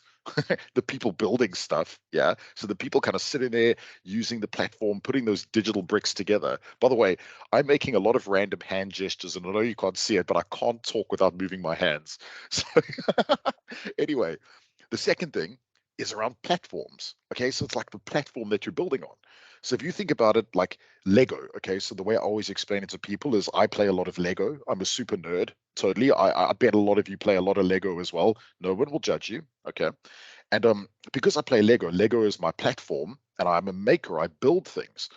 the people building stuff. Yeah. So the people kind of sitting there using the platform, putting those digital bricks together. By the way, I'm making a lot of random hand gestures, and I know you can't see it, but I can't talk without moving my hands. So anyway, the second thing is around platforms. Okay. So it's like the platform that you're building on. So if you think about it like Lego, okay, so the way I always explain it to people is I play a lot of Lego. I'm a super nerd, totally. I bet a lot of you play a lot of Lego as well. No one will judge you, okay? And because I play Lego, Lego is my platform, and I'm a maker. I build things.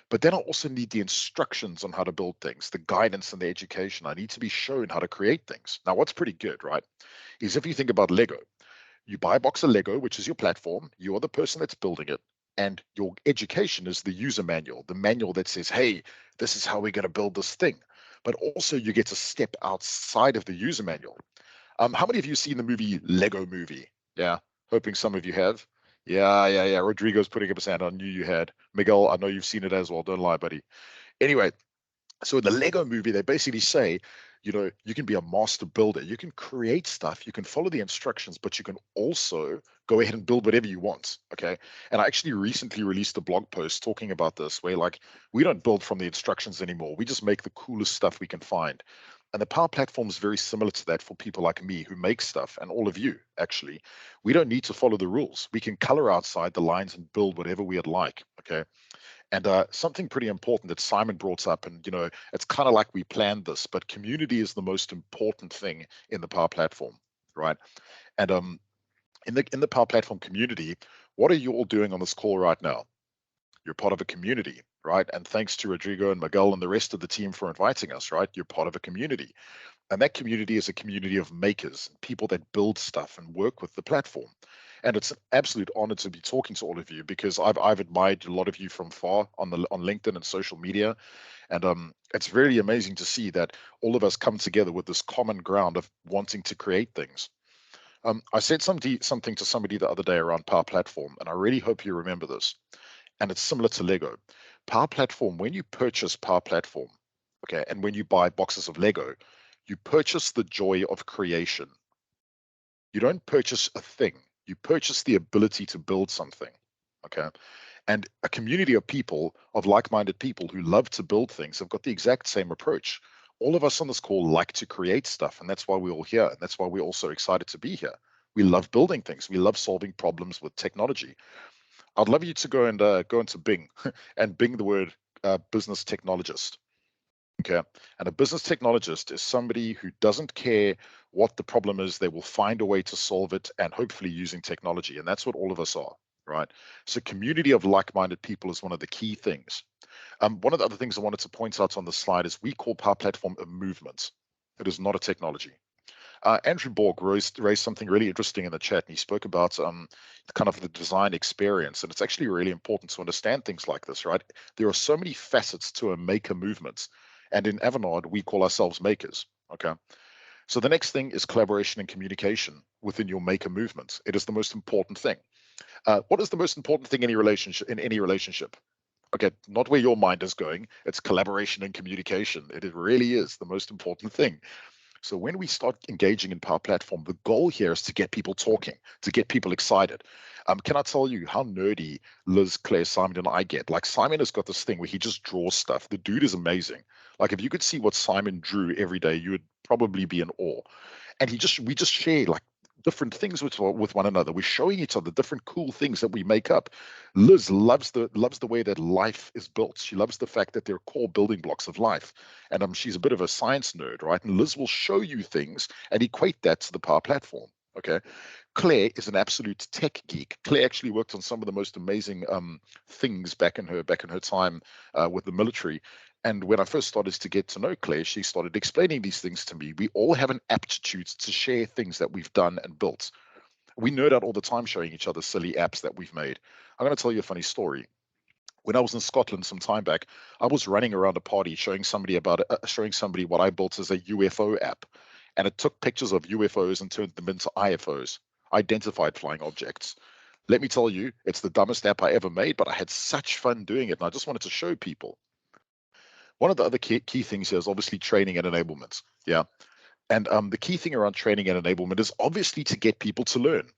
But then I also need the instructions on how to build things, the guidance and the education. I need to be shown how to create things. Now, what's pretty good, right, is if you think about Lego, you buy a box of Lego, which is your platform. You are the person that's building it. And your education is the user manual, the manual that says, hey, this is how we're going to build this thing. But also you get to step outside of the user manual. How many of you seen the movie Lego Movie? Yeah, hoping some of you have. Yeah. Rodrigo's putting up his hand. I knew you had. Miguel, I know you've seen it as well. Don't lie, buddy. Anyway, so in the Lego movie, they basically say, you can be a master builder. You can create stuff. You can follow the instructions, but you can also go ahead and build whatever you want. Okay. And I actually recently released a blog post talking about this, where like we don't build from the instructions anymore. We just make the coolest stuff we can find. And the Power Platform is very similar to that for people like me who make stuff, and all of you, actually. We don't need to follow the rules. We can color outside the lines and build whatever we'd like. Okay. And something pretty important that Simon brought up, and it's kind of like we planned this, but community is the most important thing in the Power Platform, right? And in the Power Platform community, what are you all doing on this call right now? You're part of a community, right? And thanks to Rodrigo and Miguel and the rest of the team for inviting us, right? You're part of a community. And that community is a community of makers, people that build stuff and work with the platform. And it's an absolute honor to be talking to all of you, because I've admired a lot of you from far on LinkedIn and social media. And it's really amazing to see that all of us come together with this common ground of wanting to create things. I said something to somebody the other day around Power Platform, and I really hope you remember this. And it's similar to Lego. Power Platform, when you purchase Power Platform, okay, and when you buy boxes of Lego, you purchase the joy of creation. You don't purchase a thing. You purchase the ability to build something, okay? And a community of people, of like-minded people who love to build things, have got the exact same approach. All of us on this call like to create stuff, and that's why we're all here, and that's why we're all so excited to be here. We love building things. We love solving problems with technology. I'd love you to go into Bing and Bing the word business technologist. Okay. And a business technologist is somebody who doesn't care what the problem is. They will find a way to solve it, and hopefully using technology. And that's what all of us are, right? So community of like-minded people is one of the key things. One of the other things I wanted to point out on the slide is we call Power Platform a movement. It is not a technology. Andrew Borg raised something really interesting in the chat, and he spoke about kind of the design experience. And it's actually really important to understand things like this, right? There are so many facets to a maker movement. And in Avanade, we call ourselves makers. Okay. So the next thing is collaboration and communication within your maker movement. It is the most important thing. What is the most important thing in any relationship? Okay, not where your mind is going. It's collaboration and communication. It really is the most important thing. So when we start engaging in Power Platform, the goal here is to get people talking, to get people excited. Can I tell you how nerdy Liz, Claire, Simon, and I get? Like, Simon has got this thing where he just draws stuff. The dude is amazing. Like, if you could see what Simon drew every day, you would probably be in awe. And we just share like different things with one another. We're showing each other different cool things that we make up. Liz loves the way that life is built. She loves the fact that they're core building blocks of life. And she's a bit of a science nerd, right? And Liz will show you things and equate that to the Power Platform. Okay. Claire is an absolute tech geek. Claire actually worked on some of the most amazing things back in her time with the military. And when I first started to get to know Claire, she started explaining these things to me. We all have an aptitude to share things that we've done and built. We nerd out all the time showing each other silly apps that we've made. I'm going to tell you a funny story. When I was in Scotland some time back, I was running around a party showing somebody what I built as a UFO app. And it took pictures of UFOs and turned them into IFOs, identified flying objects. Let me tell you, it's the dumbest app I ever made, but I had such fun doing it. And I just wanted to show people. One of the other key things here is obviously training and enablement. Yeah. And the key thing around training and enablement is obviously to get people to learn.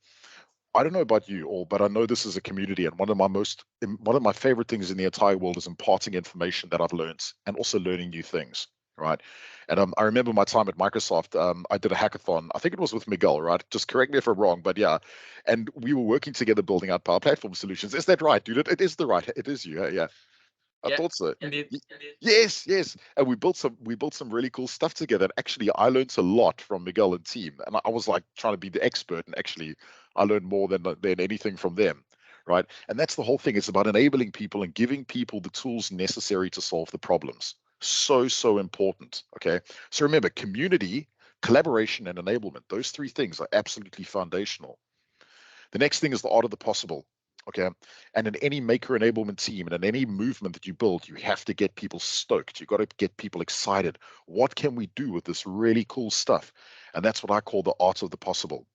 I don't know about you all, but I know this is a community, and one of my favorite things in the entire world is imparting information that I've learned and also learning new things, right? And I remember my time at Microsoft. I did a hackathon. I think it was with Miguel, right? Just correct me if I'm wrong, but yeah. And we were working together building out Power Platform solutions. Is that right, dude? It is it is you, yeah. I thought so. Indeed. Yes, and we built some really cool stuff together. And actually, I learned a lot from Miguel and team, and I was like trying to be the expert, and actually, I learned more than anything from them, right? And that's the whole thing. It's about enabling people and giving people the tools necessary to solve the problems. So important. Okay, so remember, community, collaboration, and enablement. Those three things are absolutely foundational. The next thing is the art of the possible. Okay. And in any maker enablement team and in any movement that you build, you have to get people stoked. You've got to get people excited. What can we do with this really cool stuff? And that's what I call the art of the possible.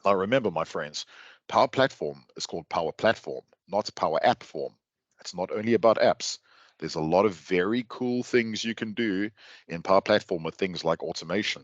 Now, remember, my friends, Power Platform is called Power Platform, not Power App Form. It's not only about apps. There's a lot of very cool things you can do in Power Platform with things like automation,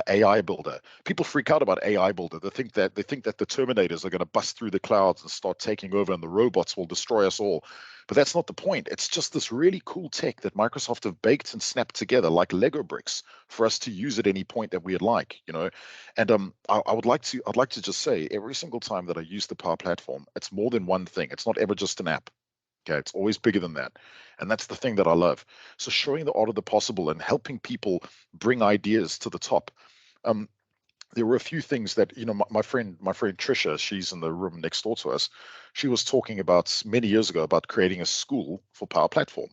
AI Builder. People freak out about AI Builder. They think that the Terminators are going to bust through the clouds and start taking over, and the robots will destroy us all. But that's not the point. It's just this really cool tech that Microsoft have baked and snapped together like Lego bricks for us to use at any point that we'd like, you know. And I'd like to just say, every single time that I use the Power Platform, it's more than one thing. It's not ever just an app. Okay, it's always bigger than that. And that's the thing that I love. So showing the art of the possible and helping people bring ideas to the top. There were a few things that, you know, my friend Trisha, she's in the room next door to us. She was talking about many years ago about creating a school for Power Platform.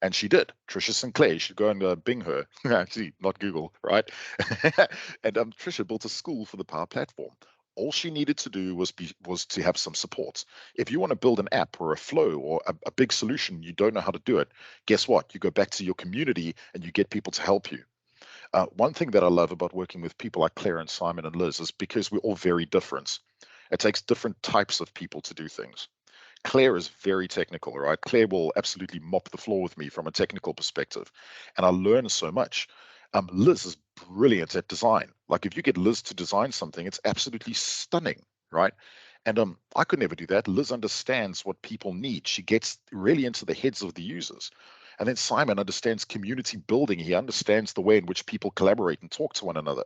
And she did. Trisha Sinclair, you should go and Bing her. Actually, not Google, right? And Trisha built a school for the Power Platform. All she needed to do was to have some support. If you want to build an app or a flow or a big solution, you don't know how to do it. Guess what? You go back to your community and you get people to help you. One thing that I love about working with people like Claire and Simon and Liz is because we're all very different. It takes different types of people to do things. Claire is very technical, right? Claire will absolutely mop the floor with me from a technical perspective, and I learn so much. Liz is brilliant at design. Like, if you get Liz to design something, it's absolutely stunning, right? And I could never do that. Liz understands what people need. She gets really into the heads of the users. And then Simon understands community building. He understands the way in which people collaborate and talk to one another.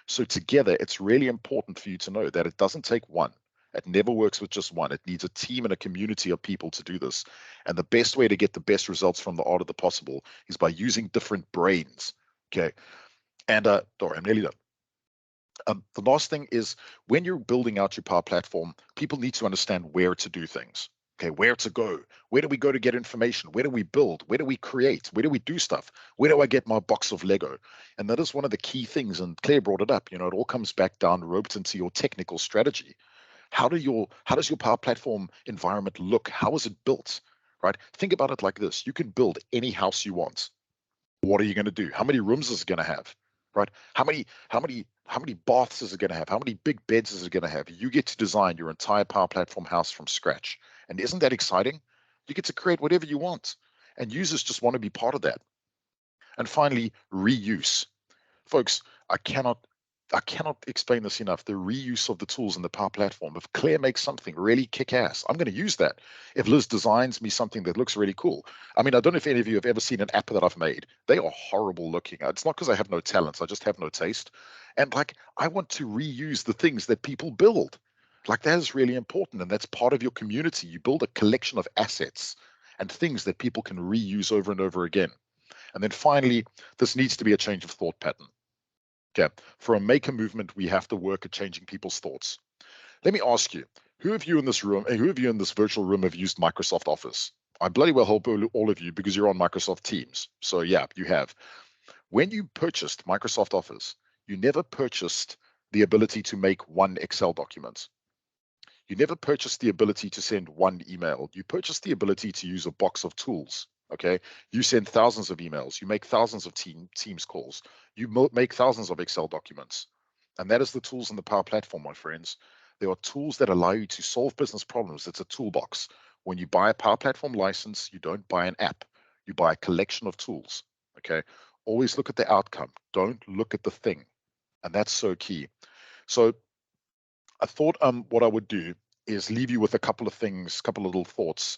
So together, it's really important for you to know that it doesn't take one. It never works with just one. It needs a team and a community of people to do this. And the best way to get the best results from the art of the possible is by using different brains. Okay. And Dora, I'm nearly done. The last thing is, when you're building out your Power Platform, people need to understand where to do things. Okay, where to go? Where do we go to get information? Where do we build? Where do we create? Where do we do stuff? Where do I get my box of Lego? And that is one of the key things. And Claire brought it up. You know, it all comes back down, roped into your technical strategy. How does your Power Platform environment look? How is it built? Right? Think about it like this. You can build any house you want. What are you going to do? How many rooms is it going to have? Right? How many baths is it going to have? How many big beds is it going to have? You get to design your entire Power Platform house from scratch. And isn't that exciting? You get to create whatever you want. And users just want to be part of that. And finally, reuse. Folks, I cannot explain this enough. The reuse of the tools in the Power Platform. If Claire makes something really kick-ass, I'm going to use that. If Liz designs me something that looks really cool. I mean, I don't know if any of you have ever seen an app that I've made. They are horrible looking. It's not because I have no talents. I just have no taste. And like, I want to reuse the things that people build. Like, that is really important. And that's part of your community. You build a collection of assets and things that people can reuse over and over again. And then finally, this needs to be a change of thought pattern. Okay, for a maker movement, we have to work at changing people's thoughts. Let me ask you, who of you in this room, who of you in this virtual room have used Microsoft Office? I bloody well hope all of you, because you're on Microsoft Teams. So yeah, you have. When you purchased Microsoft Office, you never purchased the ability to make one Excel document. You never purchased the ability to send one email. You purchased the ability to use a box of tools. Okay, you send thousands of emails, you make thousands of Teams calls, you make thousands of Excel documents. And that is the tools in the Power Platform, my friends. There are tools that allow you to solve business problems. It's a toolbox. When you buy a Power Platform license, you don't buy an app, you buy a collection of tools. Okay, always look at the outcome, don't look at the thing. And that's so key. So I thought what I would do is leave you with a couple of things, couple of little thoughts.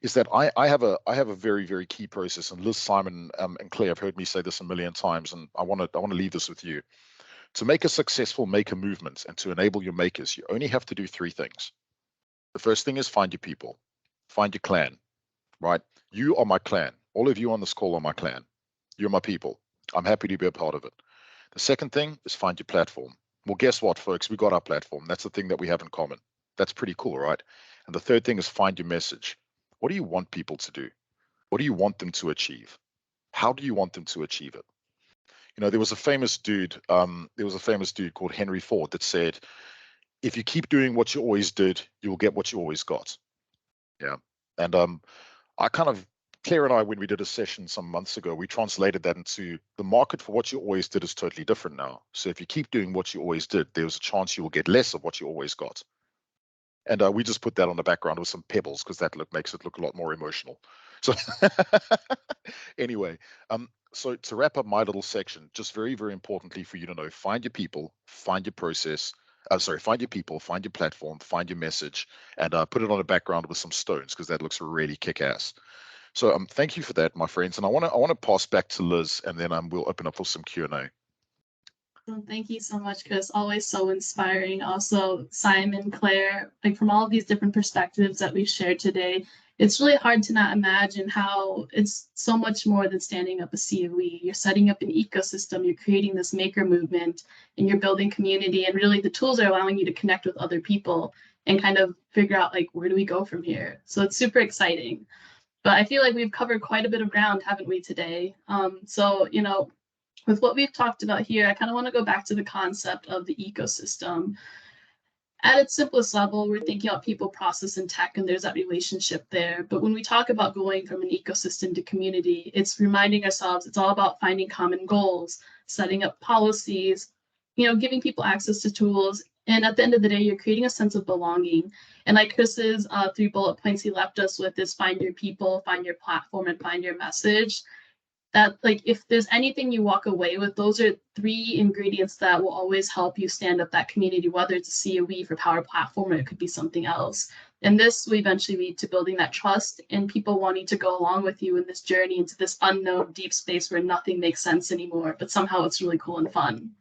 Is that I have a very, very key process, and Liz, Simon, and Claire have heard me say this a million times, and I want to leave this with you. To make a successful maker movement and to enable your makers, you only have to do three things. The first thing is find your people, find your clan, right? You are my clan. All of you on this call are my clan. You're my people. I'm happy to be a part of it. The second thing is find your platform. Well, guess what, folks? We got our platform. That's the thing that we have in common. That's pretty cool, right? And the third thing is find your message. What do you want people to do? What do you want them to achieve? How do you want them to achieve it? You know, there was a famous dude called Henry Ford that said, if you keep doing what you always did, you will get what you always got. Yeah. And Claire and I, when we did a session some months ago, we translated that into the market for what you always did is totally different now. So if you keep doing what you always did, there's a chance you will get less of what you always got. And we just put that on the background with some pebbles because that makes it look a lot more emotional. So anyway, so to wrap up my little section, just very, very importantly for you to know, find your people, find your process. Find your people, find your platform, find your message, and put it on the background with some stones because that looks really kick-ass. So thank you for that, my friends. And I want to pass back to Liz, and then we'll open up for some Q&A. Thank you so much, Chris. Always so inspiring. Also, Simon, Claire, like from all of these different perspectives that we've shared today, it's really hard to not imagine how it's so much more than standing up a COE. You're setting up an ecosystem, you're creating this maker movement, and you're building community. And really, the tools are allowing you to connect with other people and kind of figure out, like, where do we go from here? So it's super exciting. But I feel like we've covered quite a bit of ground, haven't we, today? So, you know, with what we've talked about here, I kind of want to go back to the concept of the ecosystem. At its simplest level, we're thinking about people, process, and tech, and there's that relationship there. But when we talk about going from an ecosystem to community, it's reminding ourselves it's all about finding common goals, setting up policies, you know, giving people access to tools. And at the end of the day, you're creating a sense of belonging. And like Chris's 3 bullet points he left us with is find your people, find your platform, and find your message. That, like, if there's anything you walk away with, those are 3 ingredients that will always help you stand up that community, whether it's a COE for Power Platform or it could be something else. And this will eventually lead to building that trust and people wanting to go along with you in this journey into this unknown deep space where nothing makes sense anymore, but somehow it's really cool and fun.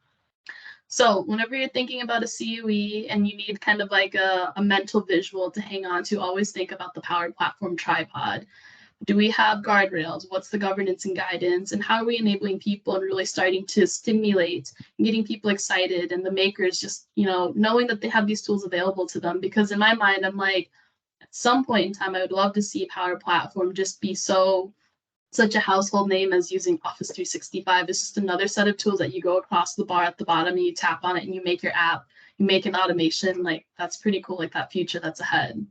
So whenever you're thinking about a COE and you need kind of like a mental visual to hang on to, always think about the Power Platform tripod. Do we have guardrails? What's the governance and guidance? And how are we enabling people and really starting to stimulate and getting people excited and the makers just, you know, knowing that they have these tools available to them? Because in my mind, I'm like, at some point in time, I would love to see Power Platform just be such a household name as using Office 365. It's just another set of tools that you go across the bar at the bottom and you tap on it and you make your app, you make an automation. Like, that's pretty cool, like that future that's ahead.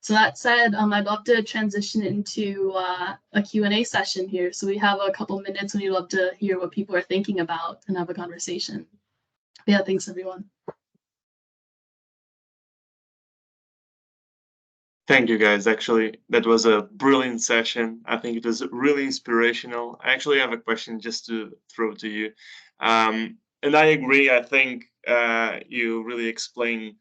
So that said, I'd love to transition into a Q&A session here. So we have a couple minutes and we'd love to hear what people are thinking about and have a conversation. Yeah, thanks everyone. Thank you, guys. Actually, that was a brilliant session. I think it was really inspirational. I actually have a question just to throw to you. And I agree. I think you really explain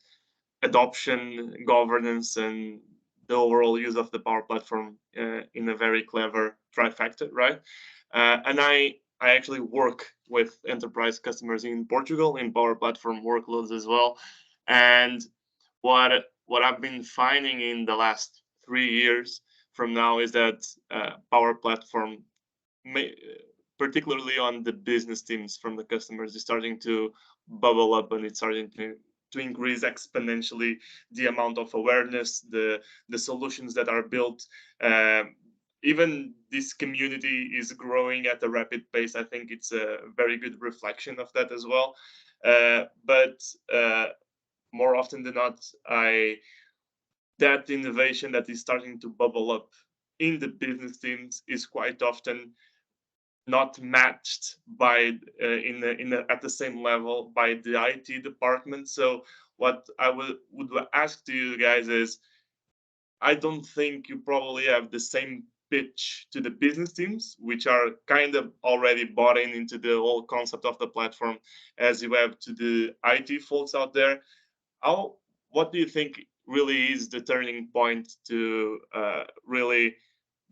adoption, governance, and the overall use of the Power Platform in a very clever trifecta, right? And I actually work with enterprise customers in Portugal in Power Platform workloads as well. And what I've been finding in the last 3 years from now is that Power Platform, may, particularly on the business teams from the customers, is starting to bubble up, and it's starting to increase exponentially the amount of awareness, the solutions that are built. Even this community is growing at a rapid pace. I think it's a very good reflection of that as well. But more often than not, that innovation that is starting to bubble up in the business teams is quite often not matched by at the same level by the IT department. So what I would ask to you guys is, I don't think you probably have the same pitch to the business teams, which are kind of already bought into the whole concept of the platform, as you have to the IT folks out there. What do you think really is the turning point to really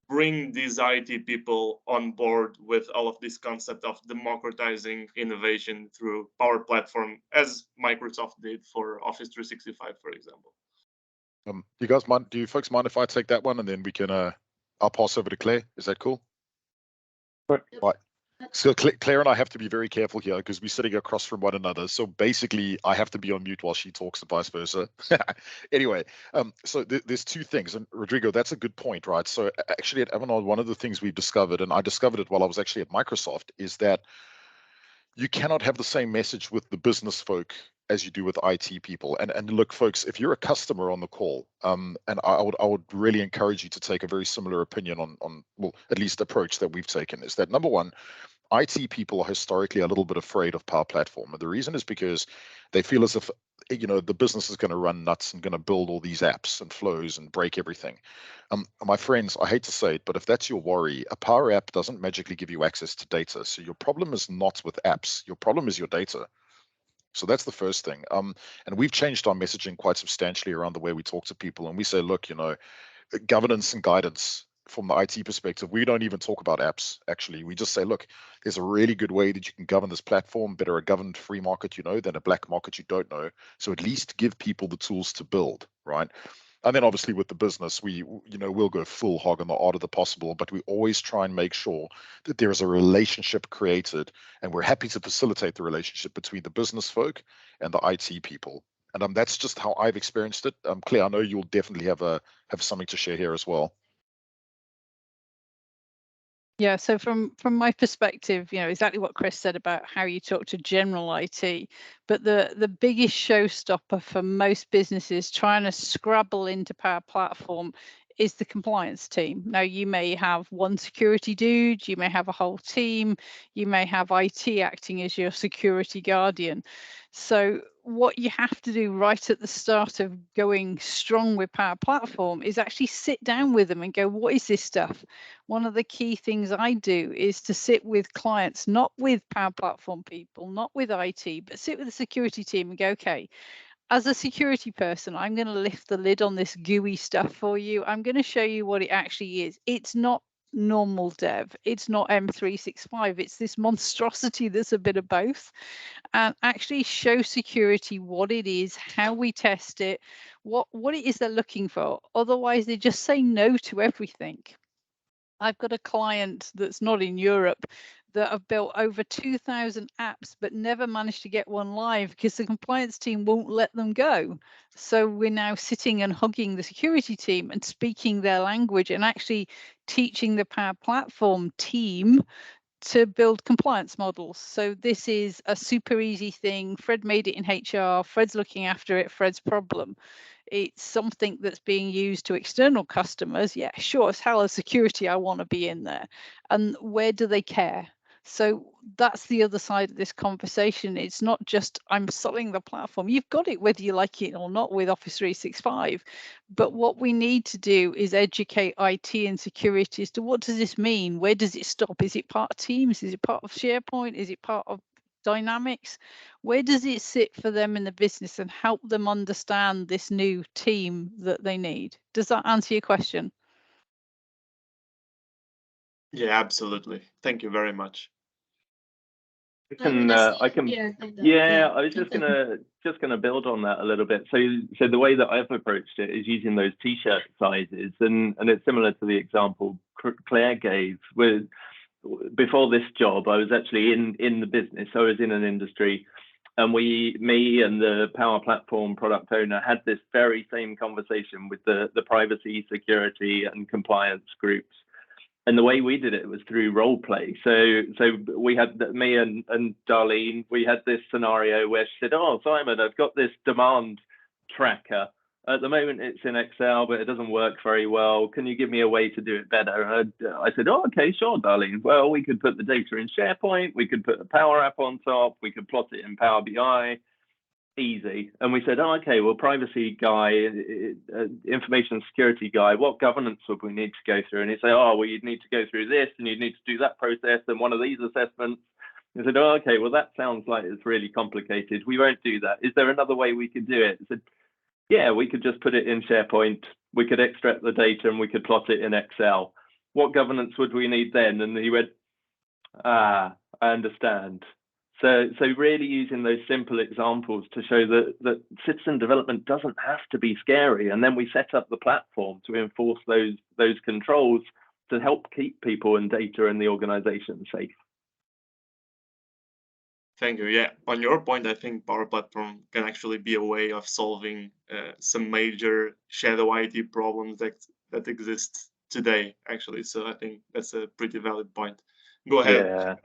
bring these IT people on board with all of this concept of democratizing innovation through Power Platform, as Microsoft did for Office 365, for example? Do you folks mind if I take that one, and then we can I'll pass over to Claire? Is that cool? Right. So Claire and I have to be very careful here because we're sitting across from one another. So basically, I have to be on mute while she talks and vice versa. Anyway, so there's two things. And Rodrigo, that's a good point, right? So actually at Avanade, one of the things we've discovered, and I discovered it while I was actually at Microsoft, is that you cannot have the same message with the business folk as you do with IT people. And look, folks, if you're a customer on the call, and I would really encourage you to take a very similar opinion on well, at least approach that we've taken, is that number one, IT people are historically a little bit afraid of Power Platform. And the reason is because they feel as if, the business is going to run nuts and going to build all these apps and flows and break everything. My friends, I hate to say it, but if that's your worry, a Power App doesn't magically give you access to data. So your problem is not with apps. Your problem is your data. So that's the first thing. And we've changed our messaging quite substantially around the way we talk to people. And we say, look, governance and guidance from the IT perspective, we don't even talk about apps. Actually, we just say, look, there's a really good way that you can govern this platform, better a governed free market than a black market you don't know. So at least give people the tools to build, right? And then obviously with the business, we'll go full hog on the art of the possible, but we always try and make sure that there is a relationship created, and we're happy to facilitate the relationship between the business folk and the IT people. And that's just how I've experienced it. Claire, I know you'll definitely have something to share here as well. Yeah, so from my perspective, exactly what Chris said about how you talk to general IT, but the biggest showstopper for most businesses trying to scrabble into Power Platform is the compliance team. Now, you may have one security dude, you may have a whole team, you may have IT acting as your security guardian. So what you have to do right at the start of going strong with Power Platform is actually sit down with them and go, what is this stuff? One of the key things I do is to sit with clients, not with Power Platform people, not with IT, but sit with the security team and go, okay, as a security person, I'm going to lift the lid on this GUI stuff for you. I'm going to show you what it actually is. It's not normal dev. It's not M365. It's this monstrosity that's a bit of both. And actually show security what it is, how we test it, what it is they're looking for. Otherwise, they just say no to everything. I've got a client that's not in Europe that have built over 2,000 apps, but never managed to get one live because the compliance team won't let them go. So we're now sitting and hugging the security team and speaking their language and actually teaching the Power Platform team to build compliance models. So this is a super easy thing. Fred made it in HR. Fred's looking after it. Fred's problem. It's something that's being used to external customers. Yeah, sure, as hell as security, I want to be in there. And where do they care? So that's the other side of this conversation. It's not just I'm selling the platform. You've got it whether you like it or not with Office 365. But what we need to do is educate IT and security as to what does this mean? Where does it stop? Is it part of Teams? Is it part of SharePoint? Is it part of Dynamics? Where does it sit for them in the business, and help them understand this new team that they need? Does that answer your question? Yeah, absolutely. Thank you very much. I can. Yeah, I was just gonna build on that a little bit. So the way that I've approached it is using those T-shirt sizes, and it's similar to the example Claire gave. With before this job, I was actually in the business. I was in an industry, and me and the Power Platform product owner had this very same conversation with the privacy, security, and compliance groups. And the way we did it was through role play. So we had me and Darlene, we had this scenario where she said, "Oh, Simon, I've got this demand tracker. At the moment, it's in Excel, but it doesn't work very well. Can you give me a way to do it better?" And I said, "Oh, okay, sure, Darlene. Well, we could put the data in SharePoint. We could put a Power App on top. We could plot it in Power BI. Easy." And we said, "Oh, okay, well, privacy guy, information security guy, what governance would we need to go through?" And he'd say, "Oh, well, you'd need to go through this, and you'd need to do that process and one of these assessments." And I said, "Oh, okay, well, that sounds like it's really complicated. We won't do that. Is there another way we could do it?" I said, "Yeah, we could just put it in SharePoint. We could extract the data and we could plot it in Excel. What governance would we need then?" And he went, "Ah, I understand." So really using those simple examples to show that citizen development doesn't have to be scary. And then we set up the platform to enforce those controls to help keep people and data in the organization safe. Thank you. Yeah, on your point, I think Power Platform can actually be a way of solving some major shadow IT problems that exist today, actually. So I think that's a pretty valid point. Go ahead. Yeah.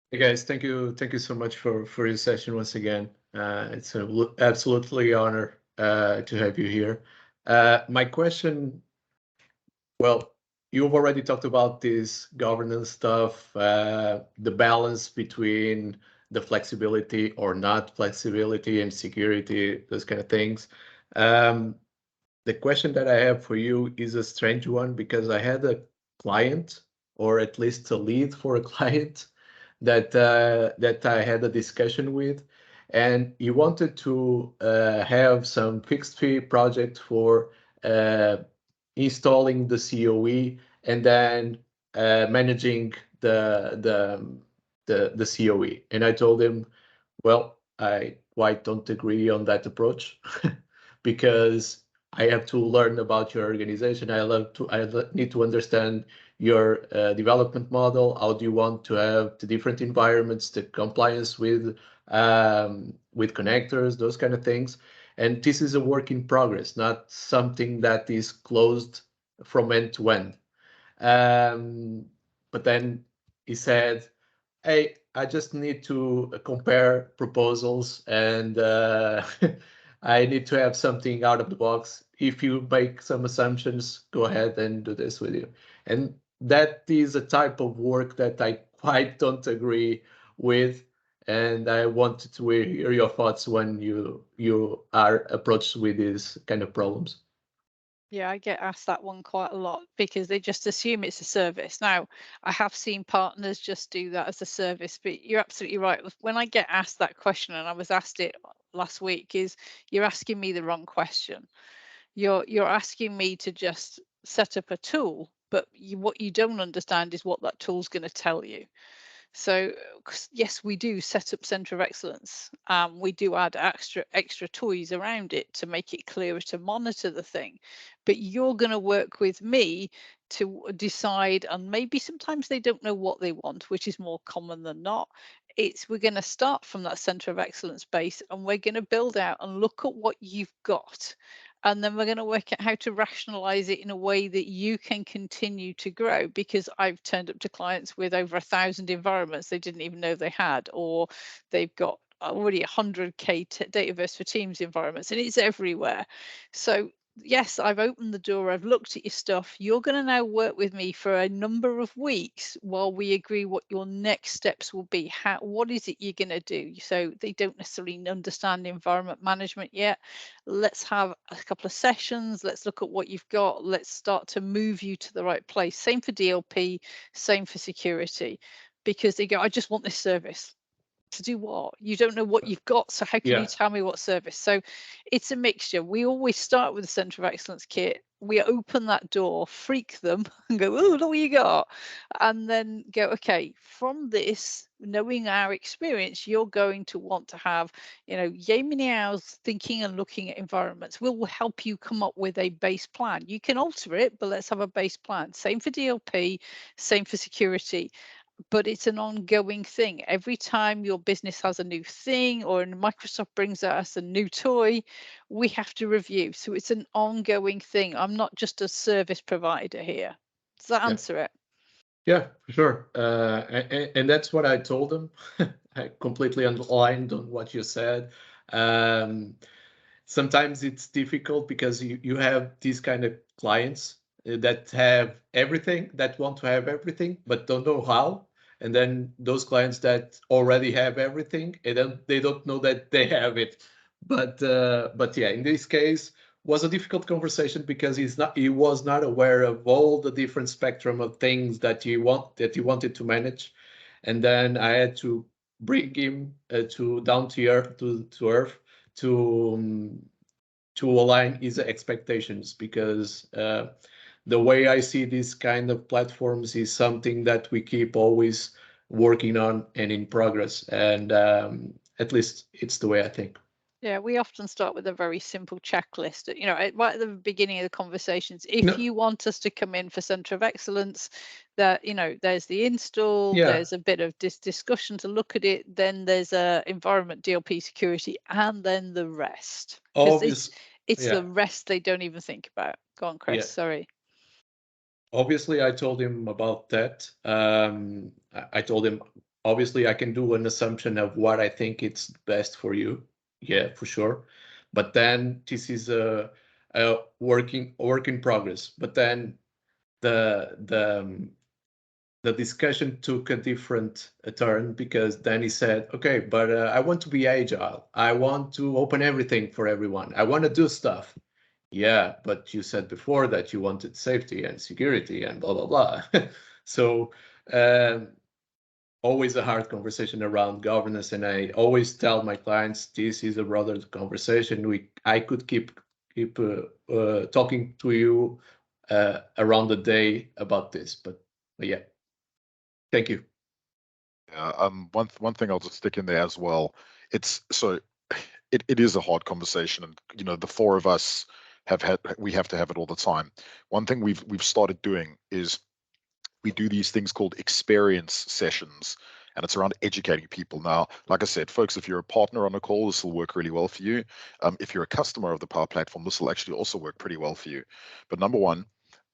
Hey guys, thank you so much for your session once again. It's an absolutely honor to have you here. My question, well, you've already talked about this governance stuff, the balance between the flexibility or not flexibility and security, those kind of things. The question that I have for you is a strange one, because I had a client, or at least a lead for a client, that I had a discussion with, and he wanted to have some fixed fee project for installing the COE and then managing the COE. And I told him, well, I quite don't agree on that approach because I have to learn about your organization. I need to understand your development model. How do you want to have the different environments, the compliance with connectors, those kind of things. And this is a work in progress, not something that is closed from end to end. But then he said, "Hey, I just need to compare proposals, and I need to have something out of the box. If you make some assumptions, go ahead and do this with you." And that is a type of work that I quite don't agree with. And I wanted to hear your thoughts when you are approached with these kind of problems. Yeah, I get asked that one quite a lot because they just assume it's a service. Now, I have seen partners just do that as a service, but you're absolutely right. When I get asked that question, and I was asked it last week, is you're asking me the wrong question. You're asking me to just set up a tool, but what you don't understand is what that tool's going to tell you. So yes, we do set up Centre of Excellence. We do add extra toys around it to make it clearer to monitor the thing. But you're going to work with me to decide, and maybe sometimes they don't know what they want, which is more common than not. We're going to start from that Centre of Excellence base, and we're going to build out and look at what you've got. And then we're going to work out how to rationalize it in a way that you can continue to grow, because I've turned up to clients with over 1,000 environments they didn't even know they had, or they've got already 100K Dataverse for Teams environments, and it's everywhere. So yes, I've opened the door, I've looked at your stuff. You're going to now work with me for a number of weeks while we agree what your next steps will be. What is it you're going to do? So they don't necessarily understand environment management yet. Let's have a couple of sessions. Let's look at what you've got. Let's start to move you to the right place. Same for DLP, same for security, because they go, I just want this service. To do what? You don't know what you've got, so how can you tell me what service? So it's a mixture. We always start with the Centre of Excellence kit. We open that door, freak them, and go, oh, look what you got, and then go, okay, from this, knowing our experience, you're going to want to have, yay many hours thinking and looking at environments. We'll help you come up with a base plan. You can alter it, but let's have a base plan. Same for DLP, same for security. But it's an ongoing thing. Every time your business has a new thing, or Microsoft brings us a new toy, we have to review. So it's an ongoing thing. I'm not just a service provider here. Does that answer it? Yeah, for sure. And that's what I told them. I completely aligned on what you said. Sometimes it's difficult because you have these kind of clients that have everything, that want to have everything, but don't know how. And then those clients that already have everything, and then they don't know that they have it. But yeah, in this case, was a difficult conversation because he was not aware of all the different spectrum of things that he wanted to manage. And then I had to bring him to down to earth to align his expectations, because the way I see these kind of platforms is something that we keep always working on and in progress. And at least it's the way I think. Yeah, we often start with a very simple checklist. Right at the beginning of the conversations, if you want us to come in for Centre of Excellence, that there's the install, there's a bit of discussion to look at it, then there's a environment, DLP, security, and then the rest. It's the rest they don't even think about. Go on, Chris. Sorry. Obviously, I told him about that. I told him, obviously, I can do an assumption of what I think it's best for you. Yeah, for sure. But then this is a work in progress. But then the discussion took a different turn, because then he said, okay, but I want to be agile. I want to open everything for everyone. I want to do stuff. Yeah, but you said before that you wanted safety and security and blah, blah, blah. So always a hard conversation around governance. And I always tell my clients, this is a broader conversation. I could keep talking to you around the day about this, but yeah. Thank you. Yeah, one thing I'll just stick in there as well. It is a hard conversation, and the four of us have to have it all the time. One thing we've started doing is we do these things called experience sessions, and it's around educating people. Now, like I said, folks, if you're a partner on a call, this will work really well for you. If you're a customer of the Power Platform, this will actually also work pretty well for you. But number one,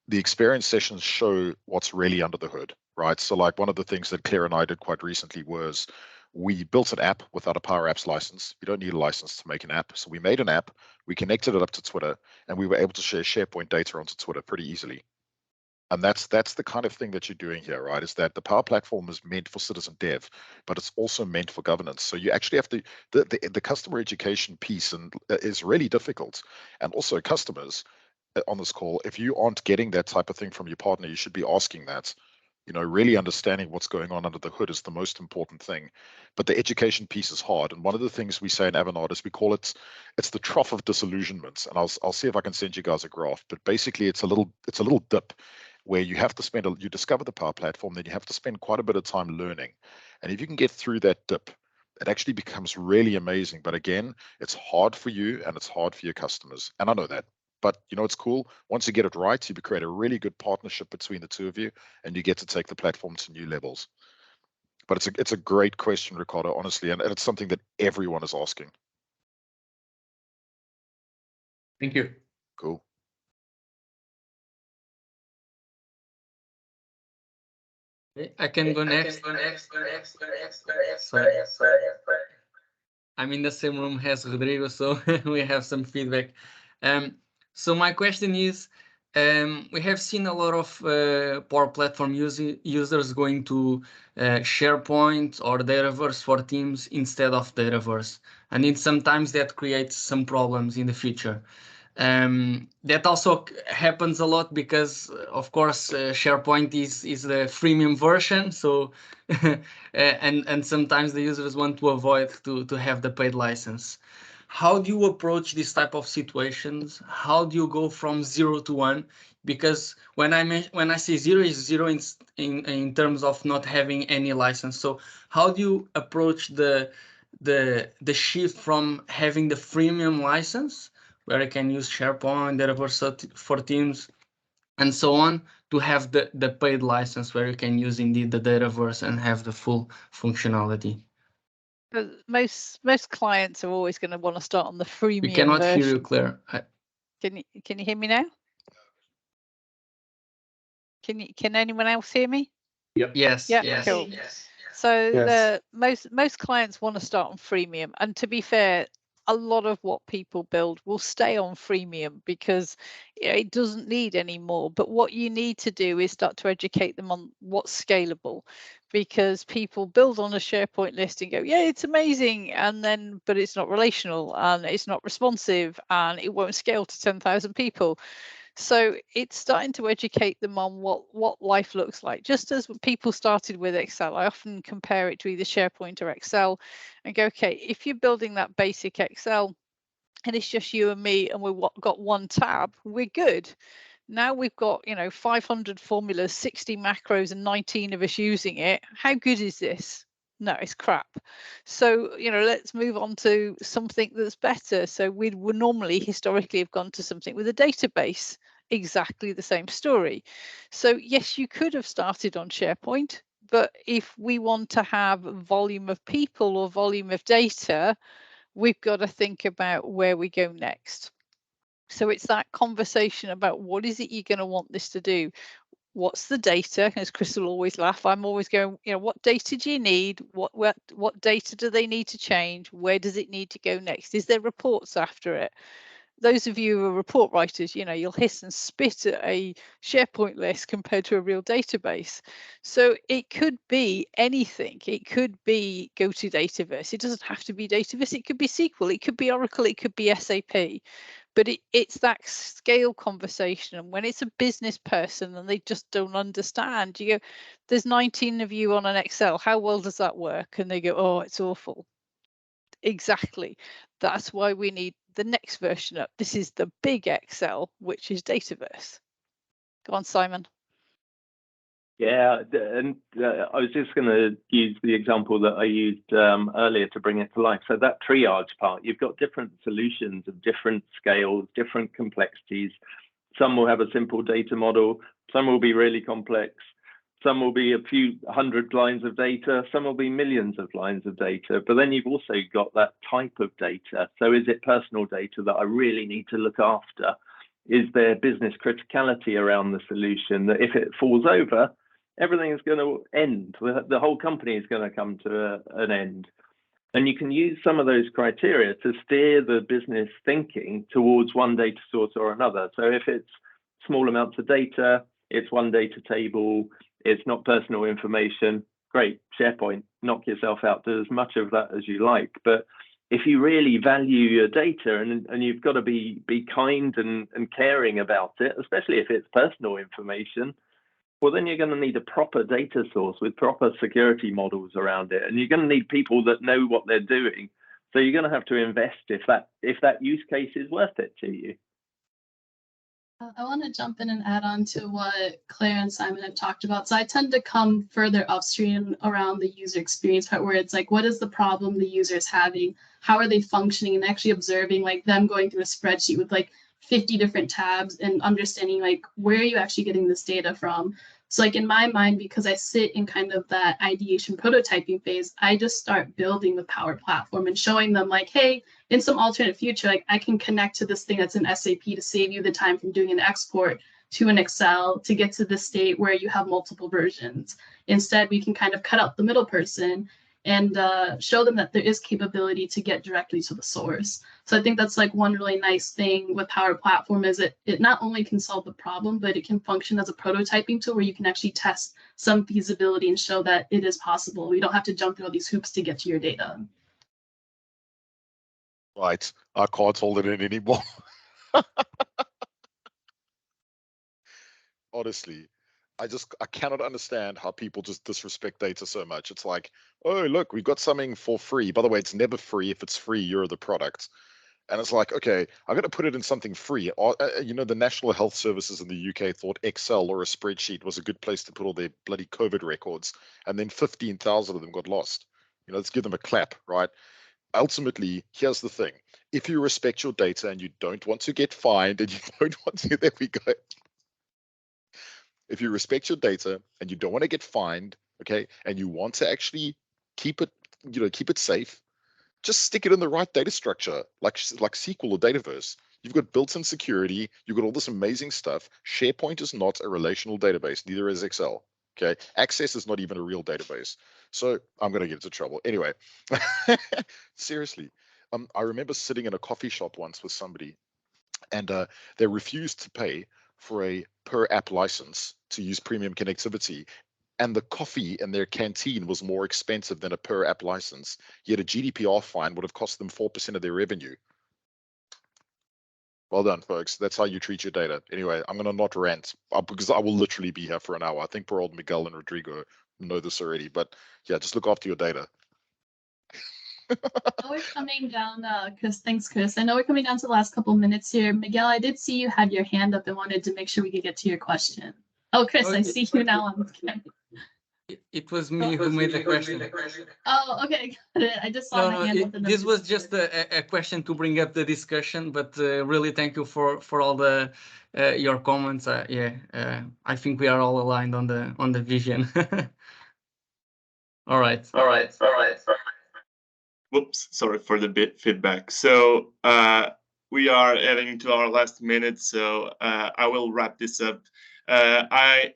the experience sessions show what's really under the hood, right? So like one of the things that Claire and I did quite recently was we built an app without a Power Apps license. You don't need a license to make an app. So we made an app, we connected it up to Twitter, and we were able to share SharePoint data onto Twitter pretty easily. And that's the kind of thing that you're doing here, right? Is that the Power Platform is meant for citizen dev, but it's also meant for governance. So you actually have to, the customer education piece is really difficult. And also customers on this call, if you aren't getting that type of thing from your partner, you should be asking that. Really understanding what's going on under the hood is the most important thing. But the education piece is hard. And one of the things we say in Avanade is we call it's the trough of disillusionments. And I'll see if I can send you guys a graph. But basically, it's a little dip where you have to you discover the Power Platform, then you have to spend quite a bit of time learning. And if you can get through that dip, it actually becomes really amazing. But again, it's hard for you and it's hard for your customers. And I know that. But it's cool. Once you get it right, you create a really good partnership between the two of you, and you get to take the platform to new levels. But it's a great question, Ricardo, honestly, and it's something that everyone is asking. Thank you. Cool. I can go next. Sorry. I'm in the same room as Rodrigo, so we have some feedback. So my question is, we have seen a lot of Power Platform users going to SharePoint or Dataverse for Teams instead of Dataverse. And then sometimes that creates some problems in the future. That also happens a lot because, of course, SharePoint is the freemium version. So, and sometimes the users want to avoid to have the paid license. How do you approach this type of situations? How do you go from 0 to 1? Because when I say 0 is 0 in terms of not having any license. So how do you approach the shift from having the freemium license, where I can use SharePoint, Dataverse for Teams, and so on, to have the paid license where you can use indeed the Dataverse and have the full functionality? Most clients are always going to want to start on the freemium We cannot version. hear you, Claire. Can you hear me now? Can anyone else hear me? Yep. Yes. Yeah, Yes. cool. Yes. So Yes. most clients want to start on freemium, and to be fair, a lot of what people build will stay on freemium because it doesn't need any more. But what you need to do is start to educate them on what's scalable, because people build on a SharePoint list and go, yeah, it's amazing, and then but it's not relational and it's not responsive and it won't scale to 10,000 people. So it's starting to educate them on what life looks like. Just as people started with Excel, I often compare it to either SharePoint or Excel and go, okay, if you're building that basic Excel and it's just you and me and we've got one tab, we're good. Now we've got, 500 formulas, 60 macros and 19 of us using it. How good is this? No, it's crap. So, let's move on to something that's better. So we would normally historically have gone to something with a database, exactly the same story. So yes, you could have started on SharePoint, but if we want to have volume of people or volume of data, we've got to think about where we go next. So it's that conversation about what is it you're going to want this to do? What's the data? As Chris will always laugh, I'm always going, what data do you need? What data do they need to change? Where does it need to go next? Is there reports after it? Those of you who are report writers, you'll hiss and spit at a SharePoint list compared to a real database. So it could be anything. It could be go to Dataverse. It doesn't have to be Dataverse. It could be SQL. It could be Oracle. It could be SAP. But it's that scale conversation. And when it's a business person and they just don't understand, you go, there's 19 of you on an Excel. How well does that work? And they go, oh, it's awful. Exactly. That's why we need the next version up. This is the big Excel, which is Dataverse. Go on, Simon. Yeah, and I was just going to use the example that I used earlier to bring it to life. So that triage part, you've got different solutions of different scales, different complexities. Some will have a simple data model, some will be really complex, some will be a few hundred lines of data, some will be millions of lines of data. But then you've also got that type of data. So is it personal data that I really need to look after? Is there business criticality around the solution that if it falls over, everything is going to end? The whole company is going to come to an end. And you can use some of those criteria to steer the business thinking towards one data source or another. So if it's small amounts of data, it's one data table, it's not personal information, great, SharePoint, knock yourself out, do as much of that as you like. But if you really value your data and you've got to be kind and caring about it, especially if it's personal information, well, then you're going to need a proper data source with proper security models around it. And you're going to need people that know what they're doing. So you're going to have to invest if that use case is worth it to you. I want to jump in and add on to what Claire and Simon have talked about. So I tend to come further upstream around the user experience part, where it's like, what is the problem the user is having? How are they functioning? And actually observing like them going through a spreadsheet with like 50 different tabs and understanding like, where are you actually getting this data from? So like in my mind, because I sit in kind of that ideation prototyping phase, I just start building the Power Platform and showing them like, hey, in some alternate future, like I can connect to this thing that's in SAP to save you the time from doing an export to an Excel to get to the state where you have multiple versions. Instead, we can kind of cut out the middle person and show them that there is capability to get directly to the source. So I think that's like one really nice thing with Power Platform is it not only can solve the problem, but it can function as a prototyping tool where you can actually test some feasibility and show that it is possible. You don't have to jump through all these hoops to get to your data. Right. I can't hold it in anymore. Honestly, I cannot understand how people just disrespect data so much. It's like, oh, look, we've got something for free. By the way, it's never free. If it's free, you're the product. And it's like, okay, I'm going to put it in something free. You know, the National Health Services in the UK thought Excel or a spreadsheet was a good place to put all their bloody COVID records. And then 15,000 of them got lost. You know, let's give them a clap, right? Ultimately, here's the thing. If you respect your data and you don't want to get fined and you don't want to, there we go. If you respect your data and you don't want to get fined, okay, and you want to actually keep it, you know, keep it safe, just stick it in the right data structure, like SQL or Dataverse. You've got built-in security. You've got all this amazing stuff. SharePoint is not a relational database. Neither is Excel. Okay, Access is not even a real database. So I'm going to get into trouble. Anyway, seriously, I remember sitting in a coffee shop once with somebody, and they refused to pay for a per app license to use premium connectivity. And the coffee in their canteen was more expensive than a per app license. Yet a GDPR fine would have cost them 4% of their revenue. Well done, folks. That's how you treat your data. Anyway, I'm going to not rant because I will literally be here for an hour. I think poor old Miguel and Rodrigo know this already. But yeah, just look after your data. We're coming down, Chris. Thanks, Chris. I know we're coming down to the last couple minutes here. Miguel, I did see you had your hand up and wanted to make sure we could get to your question. Oh, Chris, I see you now on the camera. It was me who made the question. Oh, okay, got it. I just saw my hand up. This was just a question to bring up the discussion, but really thank you for all the your comments. I think we are all aligned on the vision. All right. Whoops, sorry for the bit feedback. So we are heading to our last minute, so I will wrap this up.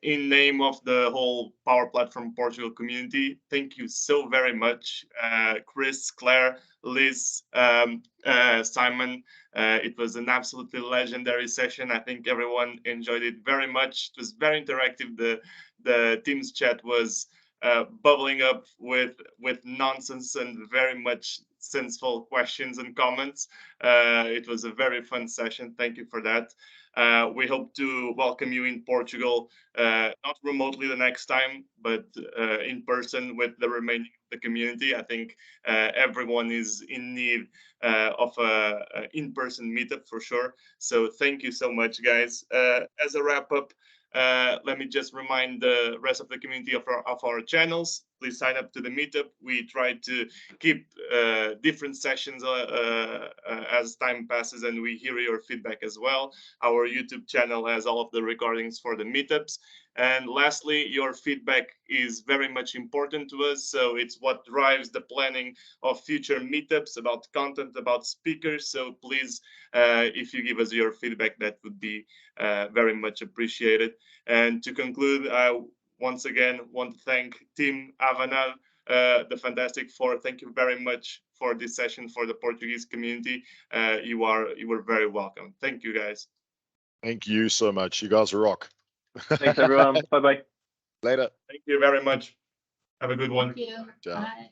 In name of the whole Power Platform Portugal community, thank you so very much, Chris, Claire, Liz, Simon. It was an absolutely legendary session. I think everyone enjoyed it very much. It was very interactive. The Teams chat was bubbling up with nonsense and very much sensible questions and comments. It was a very fun session. Thank you for that. We hope to welcome you in Portugal, not remotely the next time, but in person with the remaining of the community. I think everyone is in need of a in-person meetup for sure. So thank you so much, guys. As a wrap up, let me just remind the rest of the community of our channels. Please sign up to the meetup. We try to keep different sessions as time passes, and we hear your feedback as well. Our YouTube channel has all of the recordings for the meetups. And lastly, your feedback is very much important to us. So it's what drives the planning of future meetups, about content, about speakers. So please, if you give us your feedback, that would be very much appreciated. And to conclude, I once again want to thank Team Avanade, the Fantastic Four. Thank you very much for this session for the Portuguese community. You were very welcome. Thank you, guys. Thank you so much. You guys rock. Thanks, everyone. Bye-bye. Later. Thank you very much. Have a good one. Thank you. Ciao. Bye.